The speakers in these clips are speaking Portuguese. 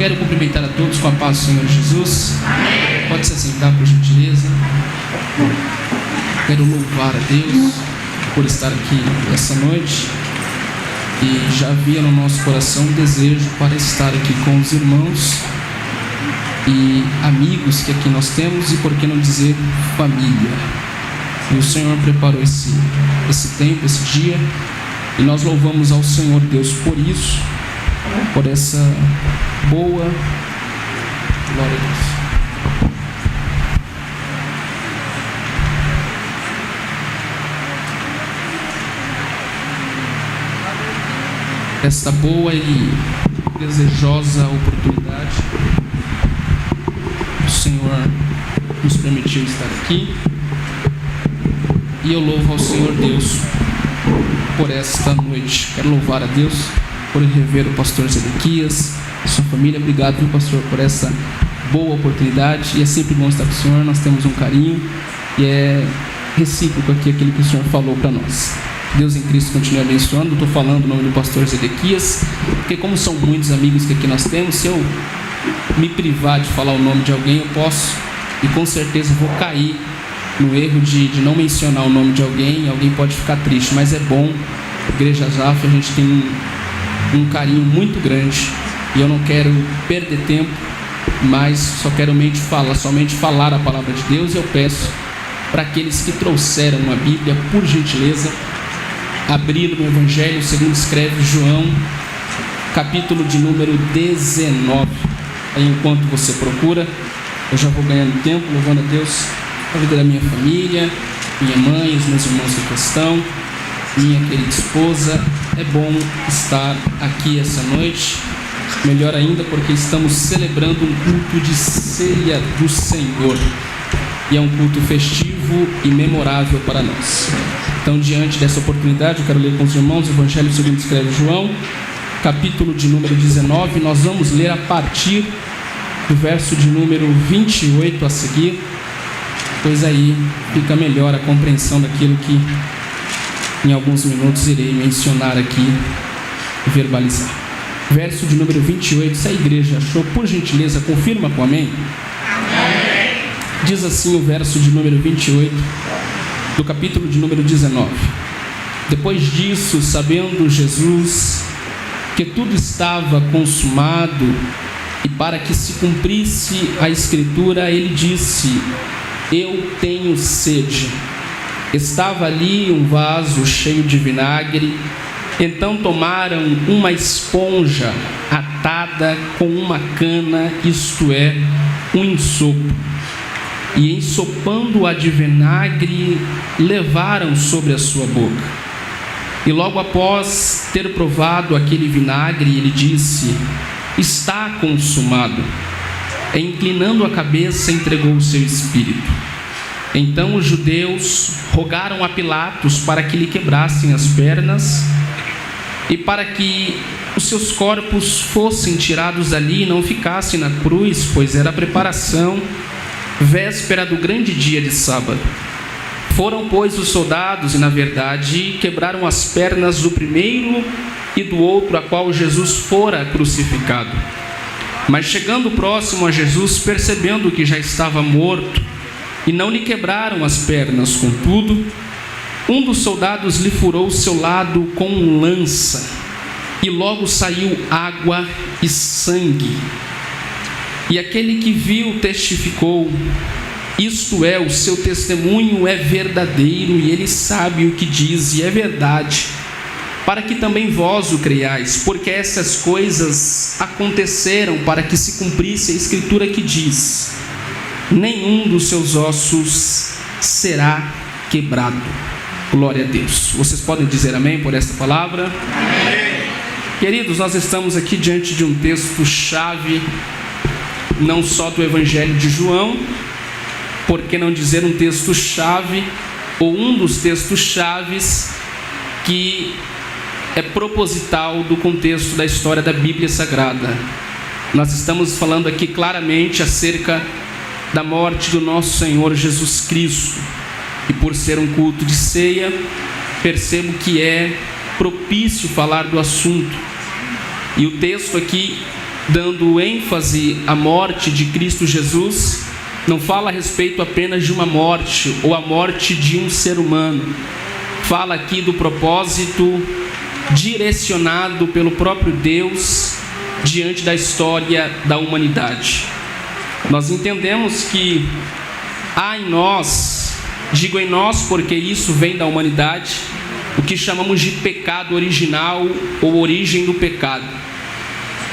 quero cumprimentar a todos com a paz do Senhor Jesus. Amém. Pode se assentar, por gentileza. Quero louvar a Deus por estar aqui essa noite. E já havia no nosso coração um desejo para estar aqui com os irmãos e amigos que aqui nós temos, e por que não dizer família. E o Senhor preparou esse tempo, esse dia, e nós louvamos ao Senhor Deus por isso, por essa boa glória a Deus. Esta boa e desejosa oportunidade o Senhor nos permitiu estar aqui, e eu louvo ao Senhor Deus por esta noite. Quero louvar a Deus por rever o pastor Zedequias, sua família. Obrigado, viu, pastor, por essa boa oportunidade, e é sempre bom estar com o Senhor. Nós temos um carinho e é recíproco aqui aquilo que o Senhor falou para nós. Deus em Cristo continue abençoando. Estou falando o nome do pastor Zedequias, porque como são muitos amigos que aqui nós temos, se eu me privar de falar o nome de alguém, eu posso, e com certeza vou cair no erro de não mencionar o nome de alguém. Alguém pode ficar triste, mas é bom. Igreja Zaf, a gente tem um carinho muito grande, e eu não quero perder tempo, mas só quero somente falar a palavra de Deus. E eu peço para aqueles que trouxeram a Bíblia, por gentileza, abrir no Evangelho segundo escreve João, capítulo de número 19. Aí, enquanto você procura, eu já vou ganhando tempo, louvando a Deus a vida da minha família, minha mãe, os meus irmãos que estão, minha querida esposa. É bom estar aqui essa noite, melhor ainda porque estamos celebrando um culto de ceia do Senhor, e é um culto festivo e memorável para nós. Então, diante dessa oportunidade, eu quero ler com os irmãos o Evangelho segundo escreve João, capítulo de número 19. Nós vamos ler a partir do verso de número 28 a seguir, pois aí fica melhor a compreensão daquilo que em alguns minutos irei mencionar aqui e verbalizar. Verso de número 28, se a igreja achou, por gentileza, confirma com amém. Amém. Diz assim o verso de número 28 do capítulo de número 19. Depois disso, sabendo Jesus que tudo estava consumado, e para que se cumprisse a escritura, ele disse: eu tenho sede. Estava ali um vaso cheio de vinagre. Então tomaram uma esponja atada com uma cana, isto é, um ensopo, e ensopando-a de vinagre, levaram sobre a sua boca. E logo após ter provado aquele vinagre, ele disse: está consumado. E inclinando a cabeça, entregou o seu espírito. Então os judeus rogaram a Pilatos para que lhe quebrassem as pernas, e para que os seus corpos fossem tirados dali e não ficassem na cruz, pois era a preparação, véspera do grande dia de sábado. Foram, pois, os soldados, e na verdade quebraram as pernas do primeiro e do outro, a qual Jesus fora crucificado. Mas chegando próximo a Jesus, percebendo que já estava morto, e não lhe quebraram as pernas, contudo, um dos soldados lhe furou o seu lado com lança, e logo saiu água e sangue. E aquele que viu testificou, isto é, o seu testemunho é verdadeiro, e ele sabe o que diz, e é verdade, para que também vós o creiais, porque essas coisas aconteceram para que se cumprisse a escritura que diz: nenhum dos seus ossos será quebrado. Glória a Deus. Vocês podem dizer amém por esta palavra? Amém. Queridos, nós estamos aqui diante de um texto-chave, não só do Evangelho de João, por que não dizer um texto-chave, ou um dos textos-chaves que é proposital do contexto da história da Bíblia Sagrada. Nós estamos falando aqui claramente acerca da morte do nosso Senhor Jesus Cristo, e por ser um culto de ceia, percebo que é propício falar do assunto. E o texto aqui dando ênfase à morte de Cristo Jesus, não fala a respeito apenas de uma morte ou a morte de um ser humano. Fala aqui do propósito direcionado pelo próprio Deus diante da história da humanidade. Nós entendemos que há em nós, digo em nós porque isso vem da humanidade, o que chamamos de pecado original ou origem do pecado.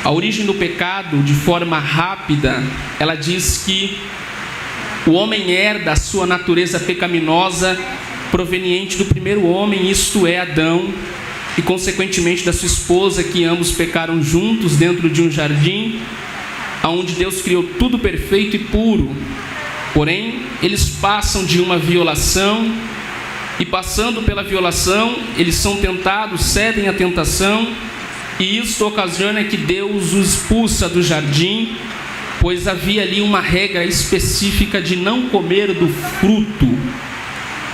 A origem do pecado, de forma rápida, ela diz que o homem herda a sua natureza pecaminosa proveniente do primeiro homem, isto é, Adão, e consequentemente da sua esposa, que ambos pecaram juntos dentro de um jardim, onde Deus criou tudo perfeito e puro. Porém, eles passam de uma violação, e passando pela violação, eles são tentados, cedem à tentação, e isso ocasiona que Deus os expulsa do jardim, pois havia ali uma regra específica de não comer do fruto.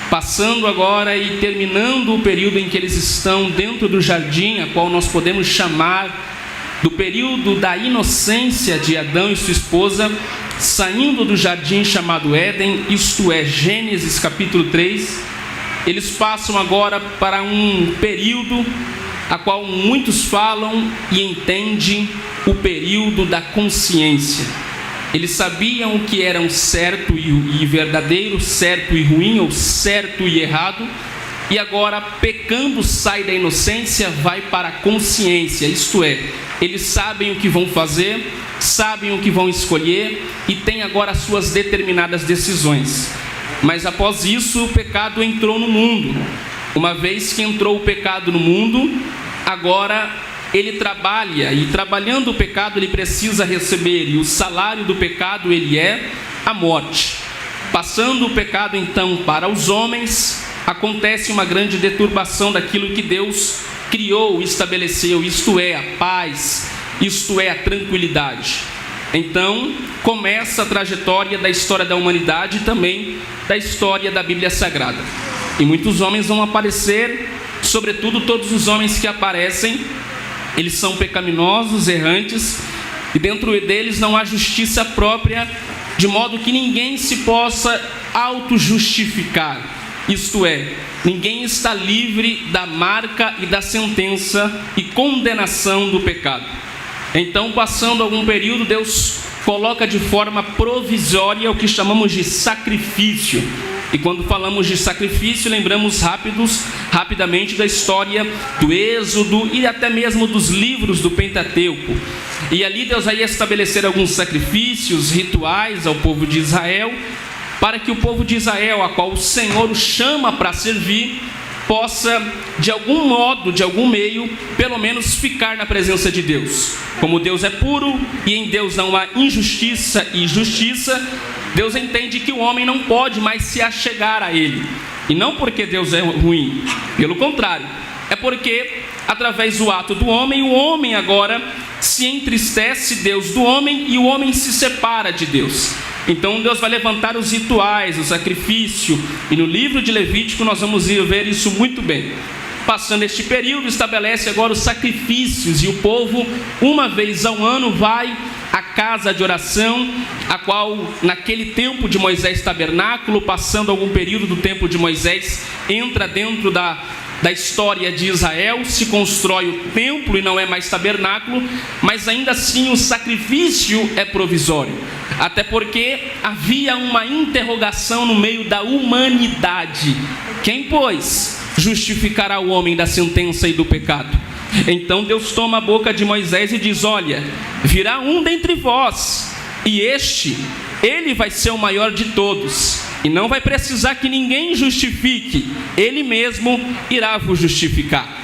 Passando agora e terminando o período em que eles estão dentro do jardim, a qual nós podemos chamar do período da inocência de Adão e sua esposa, saindo do jardim chamado Éden, isto é, Gênesis capítulo 3, eles passam agora para um período a qual muitos falam e entendem o período da consciência. Eles sabiam o que era um certo e verdadeiro, certo e ruim, ou certo e errado, e agora, pecando, sai da inocência, vai para a consciência, isto é, eles sabem o que vão fazer, sabem o que vão escolher, e têm agora as suas determinadas decisões. Mas após isso, o pecado entrou no mundo. Uma vez que entrou o pecado no mundo, agora ele trabalha, e trabalhando o pecado ele precisa receber, e o salário do pecado ele é a morte. Passando o pecado então para os homens, acontece uma grande deturbação daquilo que Deus criou e estabeleceu, isto é, a paz, isto é, a tranquilidade. Então começa a trajetória da história da humanidade e também da história da Bíblia Sagrada. E muitos homens vão aparecer, sobretudo todos os homens que aparecem, eles são pecaminosos, errantes, e dentro deles não há justiça própria, de modo que ninguém se possa auto-justificar. Isto é, ninguém está livre da marca e da sentença e condenação do pecado. Então, passando algum período, Deus coloca de forma provisória o que chamamos de sacrifício. E quando falamos de sacrifício, lembramos rapidamente da história do Êxodo e até mesmo dos livros do Pentateuco. E ali Deus vai estabelecer alguns sacrifícios, rituais ao povo de Israel, para que o povo de Israel, a qual o Senhor o chama para servir, possa, de algum modo, de algum meio, pelo menos ficar na presença de Deus. Como Deus é puro e em Deus não há injustiça e justiça, Deus entende que o homem não pode mais se achegar a Ele. E não porque Deus é ruim, pelo contrário, é porque através do ato do homem, o homem agora se entristece Deus do homem e o homem se separa de Deus. Então Deus vai levantar os rituais, o sacrifício, e no livro de Levítico nós vamos ver isso muito bem. Passando este período, estabelece agora os sacrifícios, e o povo, uma vez ao ano, vai à casa de oração, a qual naquele tempo de Moisés tabernáculo, passando algum período do tempo de Moisés, entra dentro da história de Israel, se constrói o templo e não é mais tabernáculo, mas ainda assim o sacrifício é provisório, até porque havia uma interrogação no meio da humanidade: quem, pois, justificará o homem da sentença e do pecado? Então Deus toma a boca de Moisés e diz: olha, virá um dentre vós, e ele vai ser o maior de todos, e não vai precisar que ninguém justifique, ele mesmo irá vos justificar.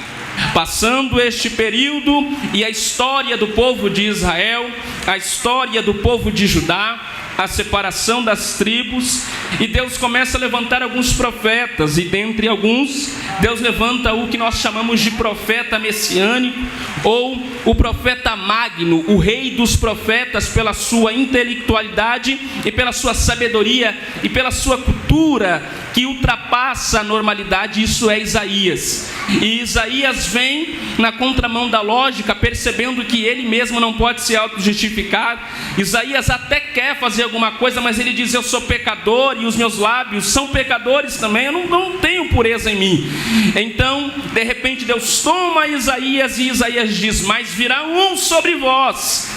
Passando este período e a história do povo de Israel, a história do povo de Judá, a separação das tribos, e Deus começa a levantar alguns profetas, e dentre alguns, Deus levanta o que nós chamamos de profeta messiânico, ou o profeta magno, o rei dos profetas, pela sua intelectualidade e pela sua sabedoria e pela sua cultura que ultrapassa a normalidade. Isso é Isaías. E Isaías vem na contramão da lógica, percebendo que ele mesmo não pode se auto-justificar. Isaías até quer fazer alguma coisa, mas ele diz: eu sou pecador e os meus lábios são pecadores também, eu não tenho pureza em mim. Então, de repente, Deus toma Isaías e Isaías diz: mas virá um sobre vós,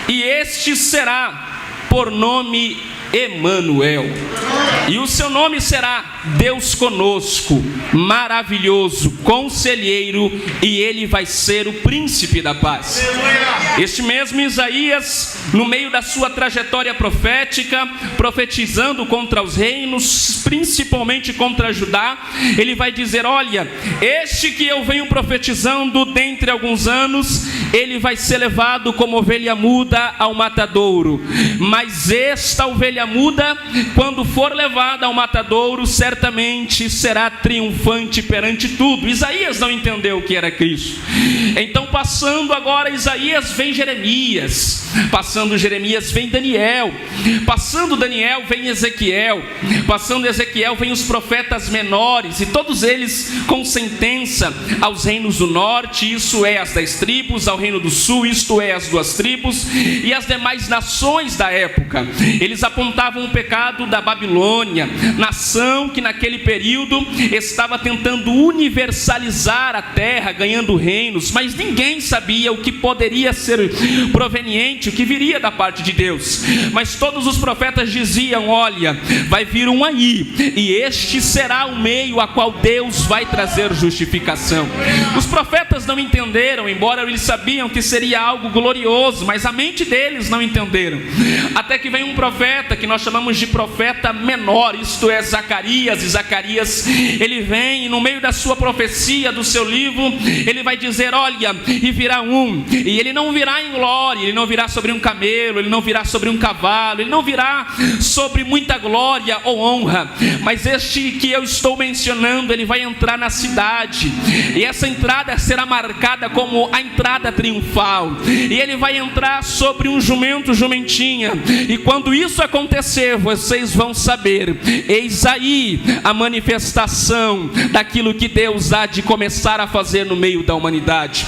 e este será por nome Emanuel, e o seu nome será Deus conosco, maravilhoso, conselheiro, e ele vai ser o príncipe da paz. Este mesmo Isaías, no meio da sua trajetória profética, profetizando contra os reinos, principalmente contra Judá, ele vai dizer: olha, este que eu venho profetizando dentre alguns anos, ele vai ser levado como ovelha muda ao matadouro, mas esta ovelha muda, quando for levada ao matadouro, certamente será triunfante perante tudo. Isaías não entendeu o que era Cristo. Então, passando agora Isaías, vem Jeremias, passando Jeremias vem Daniel, passando Daniel vem Ezequiel, passando Ezequiel vem os profetas menores, e todos eles com sentença aos reinos do norte, isso é, as 10 tribos, ao reino do sul, isto é, as 2 tribos, e as demais nações da época. Eles apontavam o pecado da Babilônia, nação que naquele período estava tentando universalizar a terra, ganhando reinos, mas ninguém sabia o que poderia ser proveniente, o que viria da parte de Deus. Mas todos os profetas diziam: olha, vai vir um aí, e este será o meio a qual Deus vai trazer justificação. Os profetas não entenderam, embora eles sabiam que seria algo glorioso, mas a mente deles não entenderam. Até que vem um profeta que nós chamamos de profeta menor, isto é, Zacarias. E Zacarias, ele vem, e no meio da sua profecia, do seu livro, ele vai dizer: olha, e virá um, e ele não virá em glória, ele não virá sobre um camelo, ele não virá sobre um cavalo, ele não virá sobre muita glória ou honra, mas este que eu estou mencionando, ele vai entrar na cidade, e essa entrada será marcada como a entrada triunfal, e ele vai entrar sobre um jumento, jumentinha, e quando isso acontecer, vocês vão saber: eis aí a manifestação daquilo que Deus há de começar a fazer no meio da humanidade.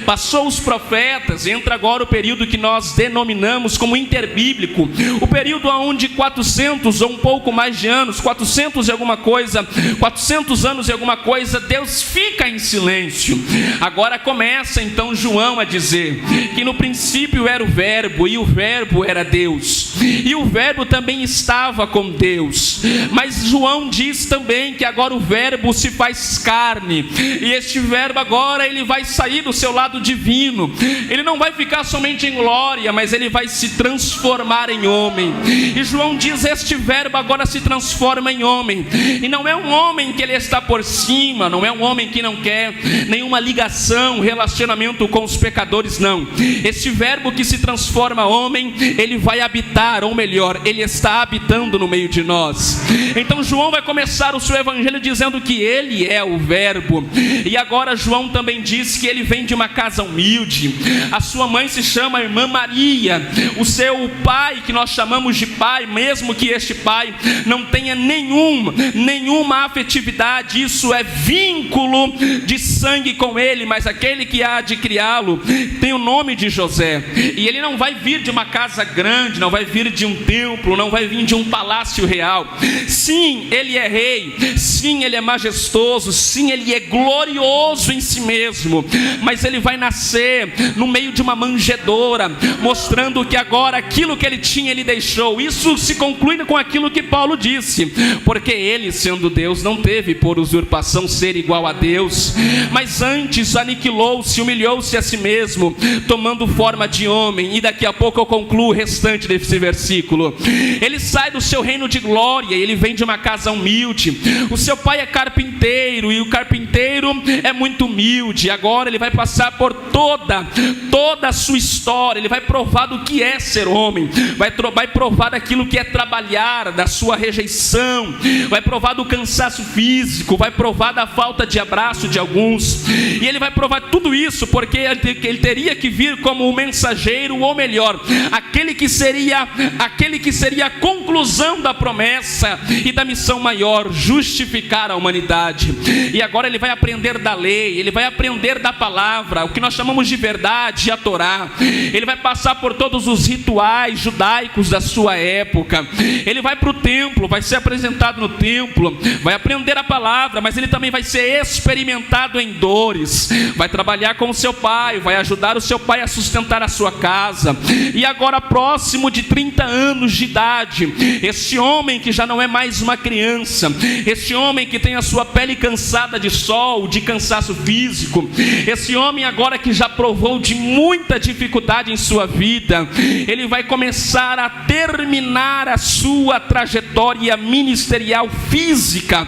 Passou os profetas, entra agora o período que nós denominamos como interbíblico, o período onde 400 ou um pouco mais de anos, 400 e alguma coisa, 400 anos e alguma coisa, Deus fica em silêncio. Agora começa então João a dizer que no princípio era o verbo, e o verbo era Deus, e o verbo também estava com Deus. Mas João diz também que agora o verbo se faz carne, e este verbo agora ele vai sair do seu lado divino, ele não vai ficar somente em glória, mas ele vai se transformar em homem. E João diz: este verbo agora se transforma em homem, e não é um homem que ele está por cima, não é um homem que não quer nenhuma ligação, relacionamento com os pecadores, não. Este verbo que se transforma homem, ele vai habitar, ou melhor, ele está habitando no meio de nós. Então João vai começar o seu evangelho dizendo que ele é o verbo, e agora João também diz que ele vem de uma casa humilde, a sua mãe se chama Irmã Maria, o seu pai, que nós chamamos de pai, mesmo que este pai não tenha nenhuma afetividade, isso é vínculo de sangue com ele, mas aquele que há de criá-lo tem o nome de José, e ele não vai vir de uma casa grande, não vai vir de um templo, não vai vir de um palácio real. Sim, ele é rei, sim, ele é majestoso, sim, ele é glorioso em si mesmo, mas ele vai nascer no meio de uma manjedoura, mostrando que agora aquilo que ele tinha, ele deixou. Isso se conclui com aquilo que Paulo disse, porque ele, sendo Deus, não teve por usurpação ser igual a Deus, mas antes aniquilou-se, humilhou-se a si mesmo, tomando forma de homem. E daqui a pouco eu concluo o restante desse versículo. Ele sai do seu reino de glória, ele vem de uma casa humilde. O seu pai é carpinteiro, e o carpinteiro é muito humilde. Agora ele vai passar por toda a sua história. Ele vai provar do que é ser homem, vai provar daquilo que é trabalhar, da sua rejeição, vai provar do cansaço físico, vai provar da falta de abraço de alguns. E ele vai provar tudo isso porque ele teria que vir como o mensageiro, ou melhor, aquele que seria a conclusão da promessa e da missão maior: justificar a humanidade. E agora ele vai aprender da lei, ele vai aprender da palavra, o que nós chamamos de verdade, a Torá. Ele vai passar por todos os rituais judaicos da sua época. Ele vai para o templo, vai ser apresentado no templo, vai aprender a palavra, mas ele também vai ser experimentado em dores. Vai trabalhar com o seu pai, vai ajudar o seu pai a sustentar a sua casa. E agora, próximo de 30 anos de idade, este homem que já não é mais uma criança, este homem que tem a sua pele cansada de sol, de cansaço físico, esse homem agora que já provou de muita dificuldade em sua vida, ele vai começar a terminar a sua trajetória ministerial física.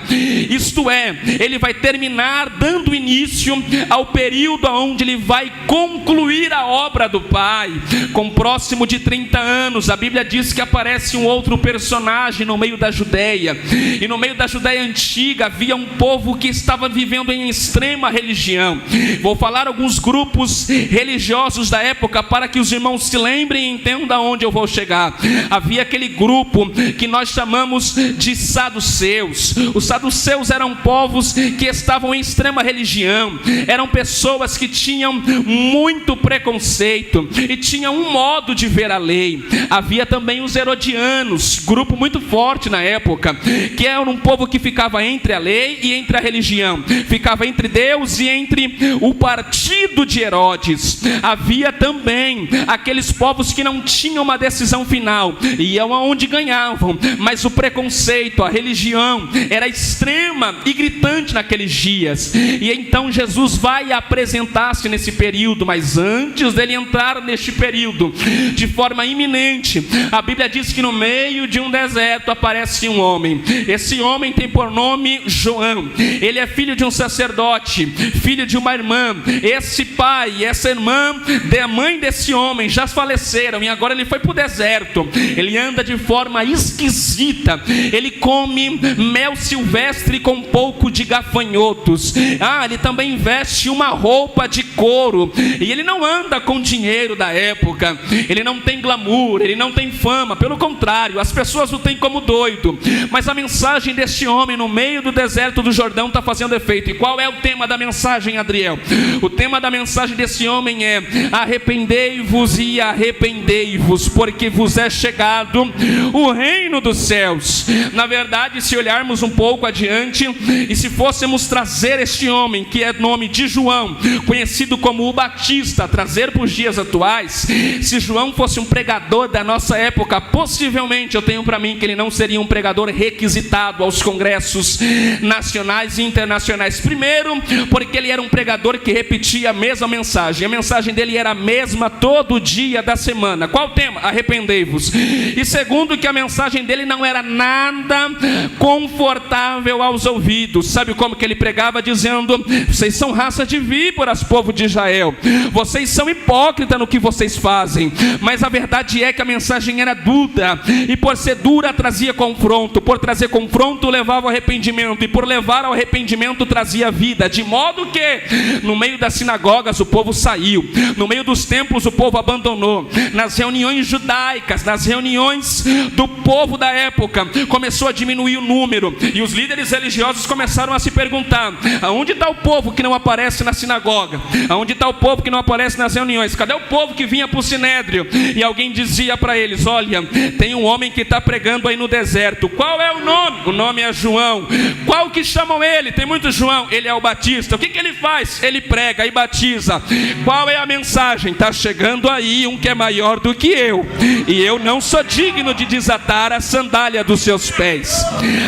Isto é, ele vai terminar dando início ao período onde ele vai concluir a obra do Pai. Com próximo de 30 anos, a Bíblia diz que aparece um outro personagem no meio da Judeia. E no meio da Judeia antiga havia um povo que estava vivendo em extrema religião. Vou falar alguns grupos religiosos da época para que os irmãos se lembrem e entendam aonde eu vou chegar. Havia aquele grupo que nós chamamos de saduceus. Os saduceus eram povos que estavam em extrema religião. Eram pessoas que tinham muito preconceito e tinham um modo de ver a lei. Havia também os herodianos, grupo muito forte na época, que era um povo que ficava entre a lei e entre a religião, ficava entre Deus e entre o partido de Herodes. Havia também aqueles povos que não tinham uma decisão final, iam aonde ganhavam, mas o preconceito, a religião era extrema e gritante naqueles dias. E então Jesus vai apresentar-se nesse período, mas antes dele entrar neste período, de forma iminente, a Bíblia diz que no meio de um deserto aparece um homem. Esse homem tem por nome João. Ele é filho de um sacerdote, filho de uma irmã. Esse pai e essa irmã, a mãe desse homem, já faleceram e agora ele foi para o deserto. Ele anda de forma esquisita, ele come mel silvestre com um pouco de gafanhotos. Ele também veste uma roupa de couro, e ele não anda com dinheiro da época, ele não tem glamour, ele não tem fama, pelo contrário, as pessoas o têm como doido. Mas a mensagem deste homem no meio do deserto do Jordão está fazendo efeito. E qual é o tema da mensagem, Adriel? O tema da mensagem desse homem é: arrependei-vos e arrependei-vos, porque vos é chegado o reino dos céus. Na verdade, se olharmos um pouco adiante e se fôssemos trazer este homem, que é nome de João, conhecido como o Batista, trazer para os dias atuais, se João fosse um pregador da nossa época, possivelmente eu tenho para mim que ele não seria um pregador requisitado aos congressos nacionais e internacionais. Primeiro, porque ele era um pregador que repetia a mesma mensagem. A mensagem dele era a mesma todo dia da semana. Qual o tema? Arrependei-vos. E segundo, que a mensagem dele não era nada confortável aos ouvidos. Sabe como que ele pregava? Dizendo: vocês são raça de víboras, povo de Israel, vocês são hipócritas no que vocês fazem. Mas a verdade é que a mensagem era dura, e por ser dura trazia confronto, por trazer confronto levava ao arrependimento, e por levar ao arrependimento trazia vida. De modo que no meio das sinagogas o povo saiu, no meio dos templos o povo abandonou, nas reuniões judaicas, nas reuniões do povo da época, começou a diminuir o número, e os líderes religiosos começaram a se perguntar: aonde está o povo que não aparece na sinagoga? Aonde está o povo que não aparece nas reuniões? Cadê o povo que vinha para o sinédrio? E alguém dizia para eles: olha, tem um homem que está pregando aí no deserto. Qual é o nome? O nome é João. Qual que chamam ele? Tem muito João. Ele é o Batista. O que ele faz? Ele prega e batiza. Qual é a mensagem? Está chegando aí um que é maior do que eu, e eu não sou digno de desatar a sandália dos seus pés.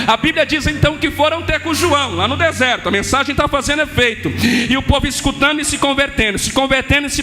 A Bíblia diz então que foram ter com João lá no deserto. A mensagem está fazendo efeito, e o povo escutando e se convertendo e se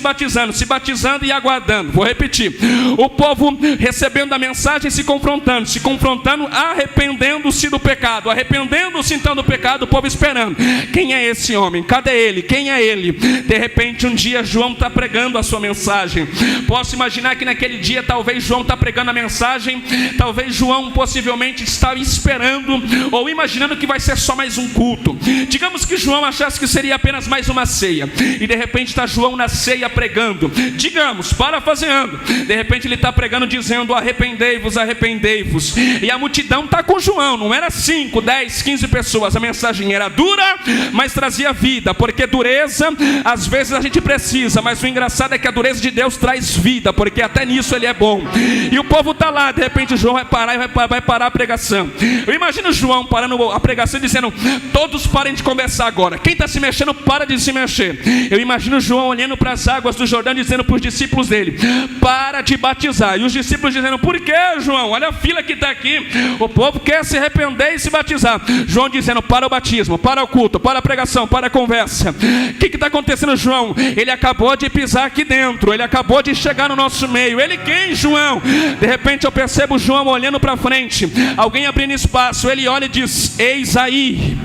batizando e aguardando. Vou repetir: o povo recebendo a mensagem se confrontando, arrependendo-se do pecado, arrependendo-se então do pecado, o povo esperando. Quem é esse homem? Cadê ele? Quem é ele? De repente um dia João está pregando a sua mensagem. Posso imaginar que naquele dia talvez João está pregando a mensagem, talvez João possivelmente estava esperando ou imaginando que vai ser só mais um culto. Digamos que João achasse que seria apenas mais uma ceia, e de repente está João na ceia pregando, digamos, parafraseando, de repente ele está pregando dizendo: arrependei-vos, arrependei-vos, e a multidão está com João. Não era 5, 10, 15 pessoas, a mensagem era dura, mas trazia vida, porque dureza às vezes a gente precisa, mas o engraçado é que a dureza de Deus traz vida, porque até nisso ele é bom. E o povo está lá, de repente João vai parar e vai parar a pregação. Eu imagino João parando a pregação e dizendo: todos parem de conversar agora, quem está se mexendo para de se mexer. Eu imagino João olhando para as águas do Jordão dizendo para os discípulos dele: para de batizar. E os discípulos dizendo: por que, João? Olha a fila que está aqui, o povo quer se arrepender e se batizar. João dizendo: para o batismo, para o culto, para a pregação, para a conversa. O que está acontecendo, João? Ele acabou de pisar aqui dentro, ele acabou de chegar no nosso meio. Ele quem, João? De repente eu percebo João olhando para frente, alguém abrindo espaço, ele olha e diz: eis aí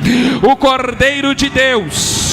o Cordeiro de Deus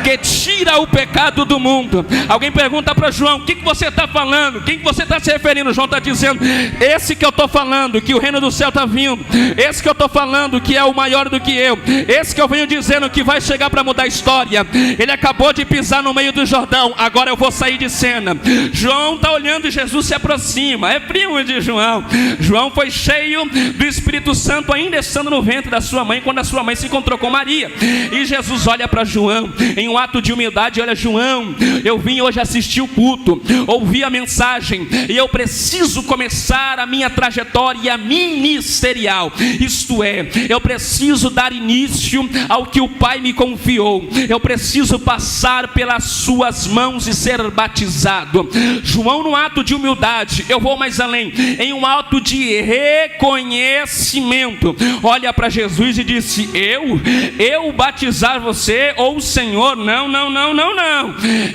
que tira o pecado do mundo. Alguém pergunta para João: o que você está falando? Quem que você está se referindo? João está dizendo: esse que eu estou falando, que o reino do céu está vindo, esse que eu estou falando, que é o maior do que eu, esse que eu venho dizendo que vai chegar para mudar a história, ele acabou de pisar no meio do Jordão, agora eu vou sair de cena. João está olhando e Jesus se aproxima, é primo de João. João foi cheio do Espírito Santo ainda estando no ventre da sua mãe, quando a sua mãe se encontrou com Maria. E Jesus olha para João em um ato de humildade: olha, João, eu vim hoje assistir o culto, ouvi a mensagem, e eu preciso começar a minha trajetória ministerial. Isto é, eu preciso dar início ao que o Pai me confiou, eu preciso passar pelas suas mãos e ser batizado. João, num ato de humildade, eu vou mais além, em um ato de reconhecimento, olha para Jesus e disse: eu batizar você, ou o Senhor? Não.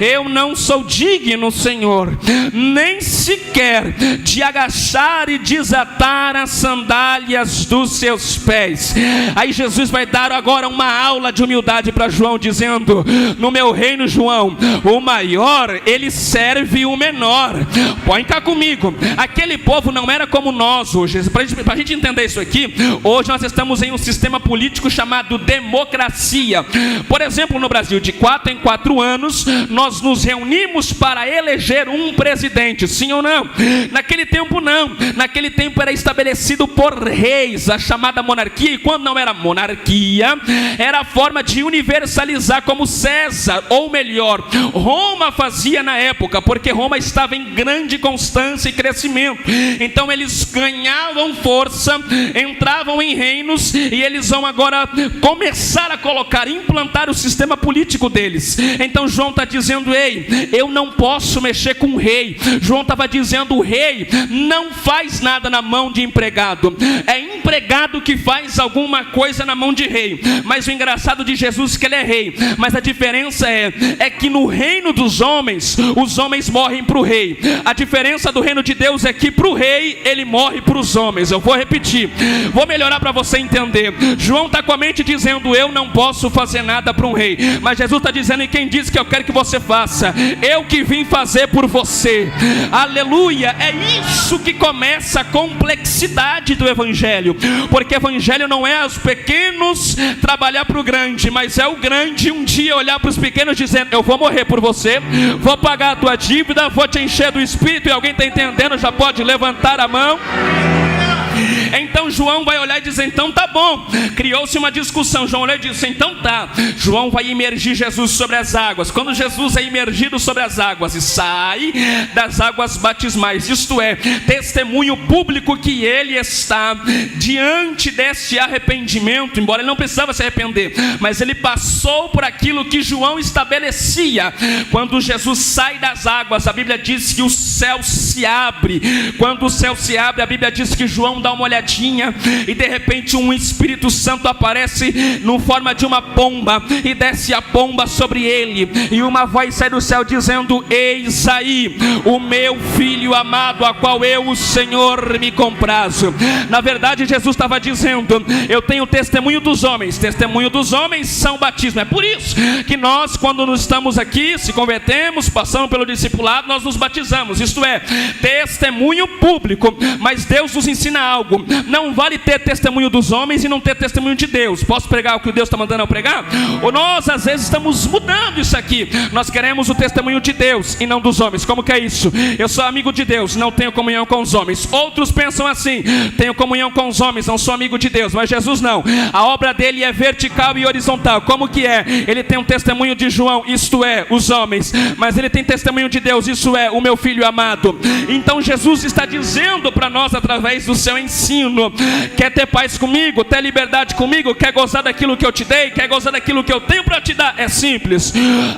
Eu não sou digno, Senhor, nem sequer de agachar e desatar as sandálias dos seus pés. Aí Jesus vai dar agora uma aula de humildade para João, dizendo: no meu reino, João, o maior, ele serve o menor. Põe cá comigo, aquele povo não era como nós hoje. Para a gente entender isso aqui, hoje nós estamos em um sistema político chamado democracia. Por exemplo, no Brasil, de 4 em 4 anos, nós nos reunimos para eleger um presidente, sim ou não? Naquele tempo não, naquele tempo era estabelecido por reis, a chamada monarquia, e quando não era monarquia, era a forma de universalizar, como César, ou melhor, Roma fazia na época, porque Roma estava em grande constância e crescimento, então eles ganhavam força, entravam em reinos, e eles vão agora começar a colocar, implantar o sistema político deles. Então João está dizendo: ei, eu não posso mexer com o rei. João estava dizendo: o rei não faz nada na mão de empregado, é empregado que faz alguma coisa na mão de rei. Mas o engraçado de Jesus é que ele é rei, mas a diferença é que no reino dos homens, os homens morrem para o rei. A diferença do reino de Deus é que para o rei, ele morre para os homens. Eu vou repetir, vou melhorar para você entender. João está com a mente dizendo: eu não posso fazer nada para um rei, mas Jesus está dizendo: e quem diz que eu quero que você faça? Eu que vim fazer por você. Aleluia. É isso que começa a complexidade do evangelho, porque evangelho não é os pequenos trabalhar para o grande, mas é o grande um dia olhar para os pequenos dizendo: eu vou morrer por você, vou pagar a tua dívida, vou te encher do Espírito. E alguém está entendendo? Já pode levantar a mão. Então João vai olhar e dizer: então tá bom. Criou-se uma discussão. João olhou e disse: então tá. João vai imergir Jesus sobre as águas. Quando Jesus é imergido sobre as águas e sai das águas batismais, isto é, testemunho público que ele está diante deste arrependimento, embora ele não precisava se arrepender, mas ele passou por aquilo que João estabelecia. Quando Jesus sai das águas, a Bíblia diz que o céu se abre. Quando o céu se abre, a Bíblia diz que João dá uma olhadinha olhadinha, e de repente um Espírito Santo aparece no forma de uma pomba, e desce a pomba sobre ele, e uma voz sai do céu dizendo: eis aí o meu filho amado, a qual eu, o Senhor, me comprazo. Na verdade, Jesus estava dizendo: eu tenho testemunho dos homens. Testemunho dos homens são o batismo. É por isso que nós, quando nós estamos aqui, se convertemos, passamos pelo discipulado, nós nos batizamos. Isto é, testemunho público. Mas Deus nos ensina algo: não vale ter testemunho dos homens e não ter testemunho de Deus. Posso pregar o que Deus está mandando eu pregar? Ou nós às vezes estamos mudando isso aqui. Nós queremos o testemunho de Deus e não dos homens. Como que é isso? Eu sou amigo de Deus, não tenho comunhão com os homens. Outros pensam assim: tenho comunhão com os homens, não sou amigo de Deus. Mas Jesus não. A obra dele é vertical e horizontal. Como que é? Ele tem um testemunho de João, isto é, os homens. Mas ele tem testemunho de Deus, isso é, o meu filho amado. Então Jesus está dizendo para nós através do seu ensino: quer ter paz comigo, ter liberdade comigo, quer gozar daquilo que eu te dei, quer gozar daquilo que eu tenho para te dar? É simples: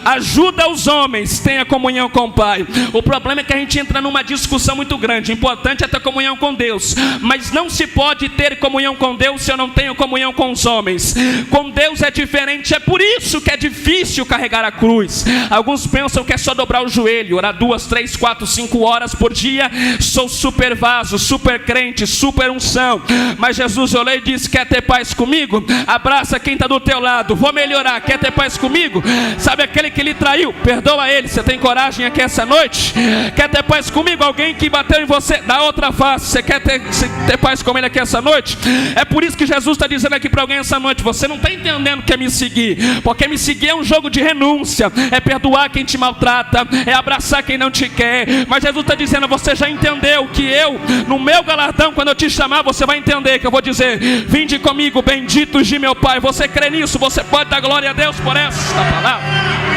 ajuda os homens, tenha comunhão com o Pai. O problema é que a gente entra numa discussão muito grande. O importante é ter comunhão com Deus, mas não se pode ter comunhão com Deus se eu não tenho comunhão com os homens. Com Deus é diferente. É por isso que é difícil carregar a cruz. Alguns pensam que é só dobrar o joelho, orar 2, 3, 4, 5 horas por dia. Sou super vaso, super crente, super unção. Mas Jesus olhou e disse: quer ter paz comigo? Abraça quem está do teu lado. Vou melhorar. Quer ter paz comigo? Sabe aquele que lhe traiu? Perdoa ele. Você tem coragem aqui essa noite? Quer ter paz comigo? Alguém que bateu em você, dá outra face. Você quer ter paz com ele aqui essa noite? É por isso que Jesus está dizendo aqui para alguém essa noite: você não está entendendo o que é me seguir. Porque me seguir é um jogo de renúncia, é perdoar quem te maltrata, é abraçar quem não te quer. Mas Jesus está dizendo: você já entendeu que eu, no meu galardão, quando eu te chamar, você vai entender que eu vou dizer: vinde comigo, benditos de meu Pai. Você crê nisso? Você pode dar glória a Deus por essa palavra?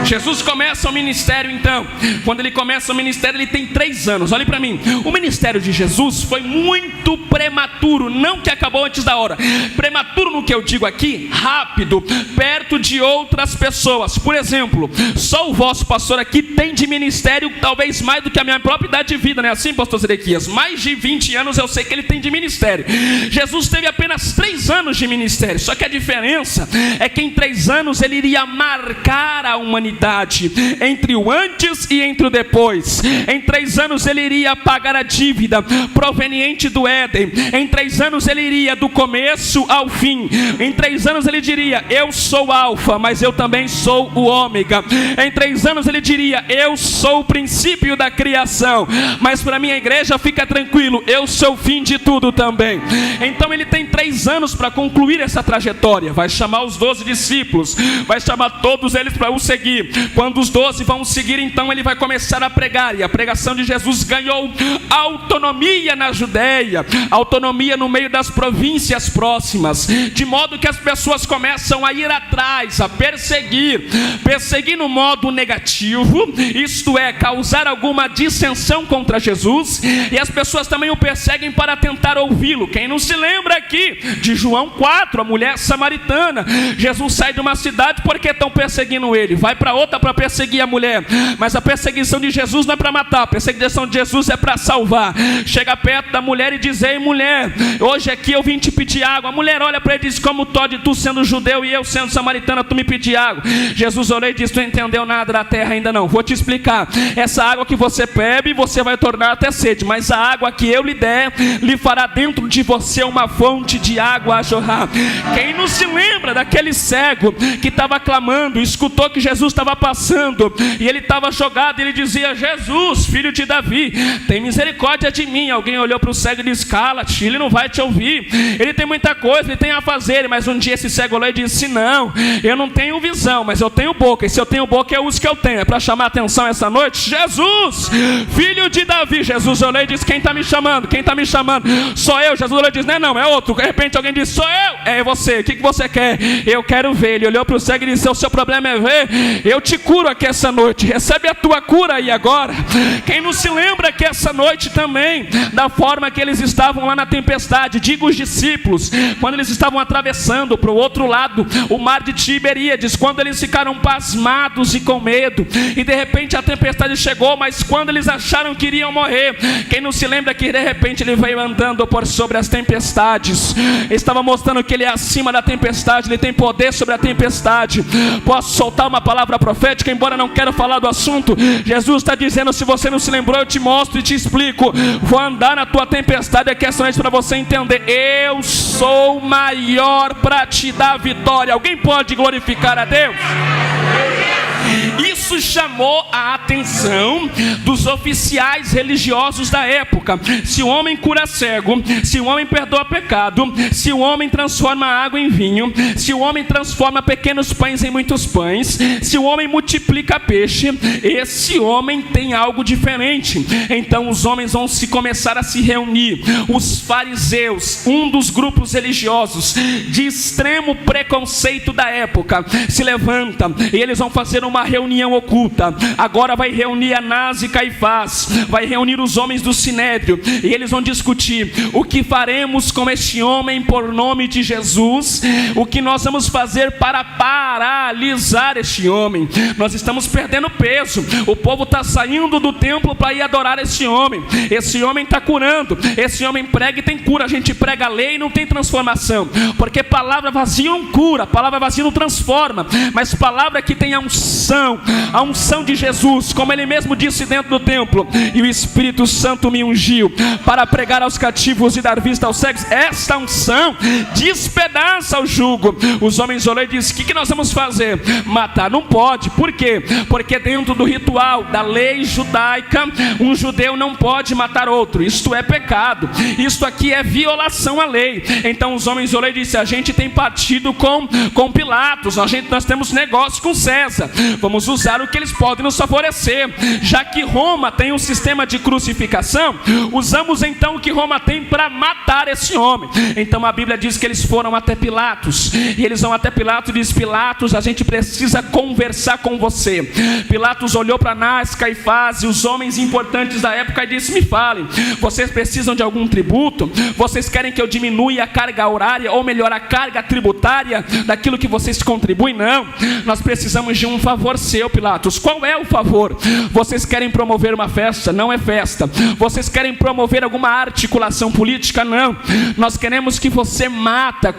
Jesus começa o ministério então. Quando ele começa o ministério, ele tem 3 anos. Olhe para mim, o ministério de Jesus foi muito prematuro. Não que acabou antes da hora. Prematuro no que eu digo aqui, rápido, perto de outras pessoas. Por exemplo, só o vosso pastor aqui tem de ministério talvez mais do que a minha própria idade de vida, não é assim, pastor Zedequias? Mais de 20 anos eu sei que ele tem de ministério. Jesus teve apenas 3 anos de ministério. Só que a diferença é que em 3 anos ele iria marcar a humanidade, entre o antes e entre o depois. Em 3 anos ele iria pagar a dívida proveniente do Éden. Em 3 anos ele iria do começo ao fim. Em 3 anos ele diria: eu sou o alfa, mas eu também sou o ômega. Em 3 anos ele diria: eu sou o princípio da criação, mas para minha igreja fica tranquilo, eu sou o fim de tudo também. Então ele tem 3 anos para concluir essa trajetória. Vai chamar os 12 discípulos, vai chamar todos eles para o seguir. Quando os 12 vão seguir, então ele vai começar a pregar. E a pregação de Jesus ganhou autonomia na Judeia, autonomia no meio das províncias próximas, de modo que as pessoas começam a ir atrás, a perseguir no modo negativo, isto é, causar alguma dissensão contra Jesus. E as pessoas também o perseguem para tentar ouvi-lo. Quem não se lembra aqui de João 4, a mulher samaritana? Jesus sai de uma cidade porque estão perseguindo ele, vai para outra para perseguir a mulher. Mas a perseguição de Jesus não é para matar, a perseguição de Jesus é para salvar. Chega perto da mulher e diz: ei mulher, hoje aqui eu vim te pedir água. A mulher olha para ele e diz: como pode tu sendo judeu e eu sendo samaritana tu me pedir água? Jesus olhou e disse: tu não entendeu nada da terra ainda não, vou te explicar. Essa água que você bebe, você vai tornar até sede, mas a água que eu lhe der, lhe fará dentro de você uma fonte de água a jorrar. Quem não se lembra daquele cego que estava clamando, escutou que Jesus estava passando, e ele estava jogado, e ele dizia: Jesus, filho de Davi, tem misericórdia de mim. Alguém olhou para o cego e disse: cala-te, ele não vai te ouvir, ele tem muita coisa, ele tem a fazer. Mas um dia esse cego olhou e disse: não, eu não tenho visão, mas eu tenho boca, e se eu tenho boca eu uso o que eu tenho. É para chamar a atenção essa noite: Jesus, filho de Davi. Jesus olhou e disse: quem está me chamando? Quem está me chamando? Sou eu. Jesus olhou e disse: não, é outro. De repente alguém disse: sou eu. É você, o que você quer? Eu quero ver. Ele olhou para o cego e disse: o seu problema é ver? Eu te curo aqui essa noite. Recebe a tua cura aí agora. Quem não se lembra que essa noite também, da forma que eles estavam lá na tempestade, digo os discípulos, quando eles estavam atravessando para o outro lado, o mar de Tiberíades, quando eles ficaram pasmados e com medo, e de repente a tempestade chegou, mas quando eles acharam que iriam morrer, quem não se lembra que de repente ele veio andando por sobre as tempestades, estava mostrando que ele é acima da tempestade, ele tem poder sobre a tempestade. Posso soltar uma palavra profética, embora não quero falar do assunto? Jesus está dizendo: se você não se lembrou, eu te mostro e te explico. Vou andar na tua tempestade aqui essa noite para você entender. Eu sou maior para te dar vitória. Alguém pode glorificar a Deus? Isso chamou a atenção dos oficiais religiosos da época. Se o homem cura cego, se o homem perdoa pecado, se o homem transforma água em vinho, se o homem transforma pequenos pães em muitos pães, se o homem multiplica peixe, esse homem tem algo diferente. Então os homens vão começar a se reunir. Os fariseus, um dos grupos religiosos de extremo preconceito da época, se levanta e eles vão fazer uma reunião oculta. Agora vai reunir Anás e Caifás, vai reunir os homens do Sinédrio, e eles vão discutir: o que faremos com este homem por nome de Jesus? O que nós vamos fazer para paralisar este homem? Nós estamos perdendo peso, o povo está saindo do templo para ir adorar esse homem está curando, esse homem prega e tem cura. A gente prega a lei e não tem transformação, porque palavra vazia não cura, palavra vazia não transforma, mas palavra que tem a unção de Jesus, como ele mesmo disse dentro do templo: e o Espírito Santo me ungiu para pregar aos cativos e dar vista aos cegos. Esta unção despedaça o jugo. Os homens olharam e disseram: o que nós vamos fazer? Matar não pode. Por quê? Porque dentro do ritual da lei judaica, um judeu não pode matar outro. Isto é pecado, isto aqui é violação à lei. Então os homens olharam e disseram: a gente tem partido com Pilatos, nós temos negócio com César, vamos usar o que eles podem nos favorecer. Já que Roma tem um sistema de crucificação, usamos então o que Roma tem para matar esse homem. Então a Bíblia diz que eles foram até Pilatos, e eles vão até Pilatos e diz: Pilatos, a gente precisa conversar com você. Pilatos olhou para Anás, Caifás e os homens importantes da época e disse: me falem, vocês precisam de algum tributo? Vocês querem que eu diminua a carga horária, ou melhor, a carga tributária daquilo que vocês contribuem? Não, nós precisamos de um favor seu, Pilatos. Qual é o favor? Vocês querem promover uma festa? Não é festa. Vocês querem promover alguma articulação política? Não. Nós queremos que você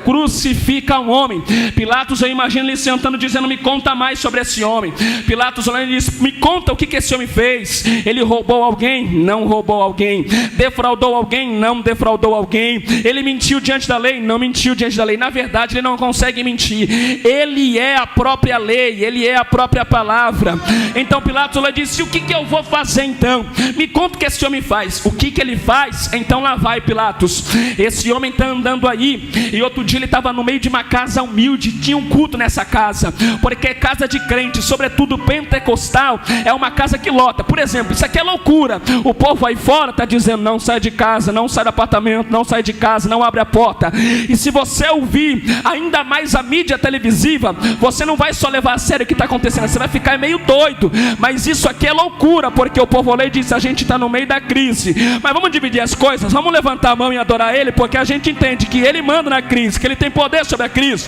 crucifica um homem. Pilatos, eu imagino ele sentando dizendo: me conta mais sobre esse homem. Pilatos olhando e diz: me conta o que esse homem fez. Ele roubou alguém? Não roubou alguém. Defraudou alguém? Não defraudou alguém. Ele mentiu diante da lei? Não mentiu diante da lei. Na verdade, ele não consegue mentir. Ele é a própria lei, ele é a própria palavra. Então Pilatos olhou e disse: o que eu vou fazer então? Me conta o que esse homem faz. O que ele faz? Então lá vai Pilatos. Esse homem está andando aí, e outro dia ele estava no meio de uma casa humilde, tinha um culto nessa casa, porque é casa de crente, sobretudo pentecostal, é uma casa que lota. Por exemplo, isso aqui é loucura, o povo aí fora está dizendo: não sai de casa, não sai do apartamento, não sai de casa, não abre a porta. E se você ouvir ainda mais a mídia televisiva, você não vai só levar a sério o que está acontecendo, você vai ficar meio doido. Mas isso aqui é loucura, porque o povo olhou e disse: a gente está no meio da crise, mas vamos dividir as coisas, vamos levantar a mão e adorar ele, porque a gente entende que ele manda na crise, que ele tem poder sobre a crise.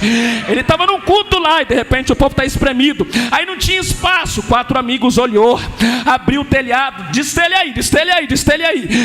Ele estava num culto lá e de repente o povo está espremido, aí não tinha espaço. 4 amigos olhou, abriu o telhado, destelha aí,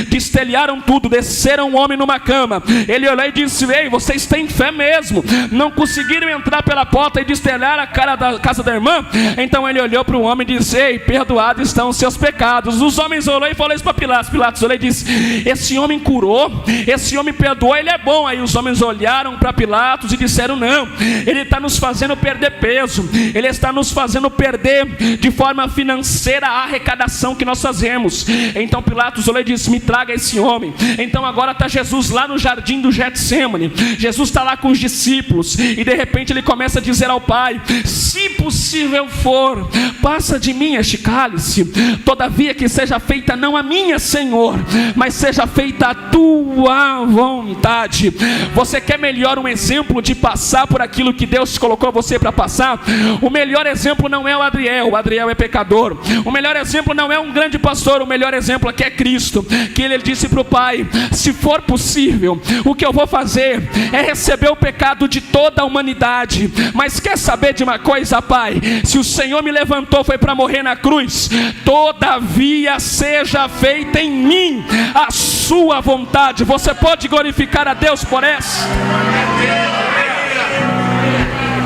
destelharam tudo, desceram um homem numa cama. Ele olhou e disse: ei, vocês têm fé mesmo? Não conseguiram entrar pela porta e destelhar a cara da casa da irmã? Então ele olhou para o homem e disse: ei, perdoados estão os seus pecados. Os homens olharam e falaram isso para Pilatos. Pilatos olhou e disse: esse homem curou, esse homem perdoou, ele é bom. Aí os homens olharam para Pilatos e disseram: não, ele está nos fazendo perder peso, ele está nos fazendo perder de forma financeira a arrecadação que nós fazemos. Então Pilatos olhou e disse: me traga esse homem. Então agora está Jesus lá no jardim do Getsêmani. Jesus está lá com os discípulos, e de repente ele começa a dizer ao Pai: se possível for, passa de mim este cálice, todavia que seja feita não a minha, Senhor, mas seja feita a tua vontade. Você quer melhor um exemplo de passar por aquilo que Deus colocou você para passar? O melhor exemplo não é o Adriel é pecador. O melhor exemplo não é um grande pastor, o melhor exemplo aqui é Cristo, que ele disse para o Pai: se for possível, o que eu vou fazer é receber o pecado de toda a humanidade, mas quer saber de uma coisa, Pai? Se o Senhor me levantou foi para morrer na cruz, todavia seja feita em mim a sua vontade. Você pode glorificar a Deus por essa?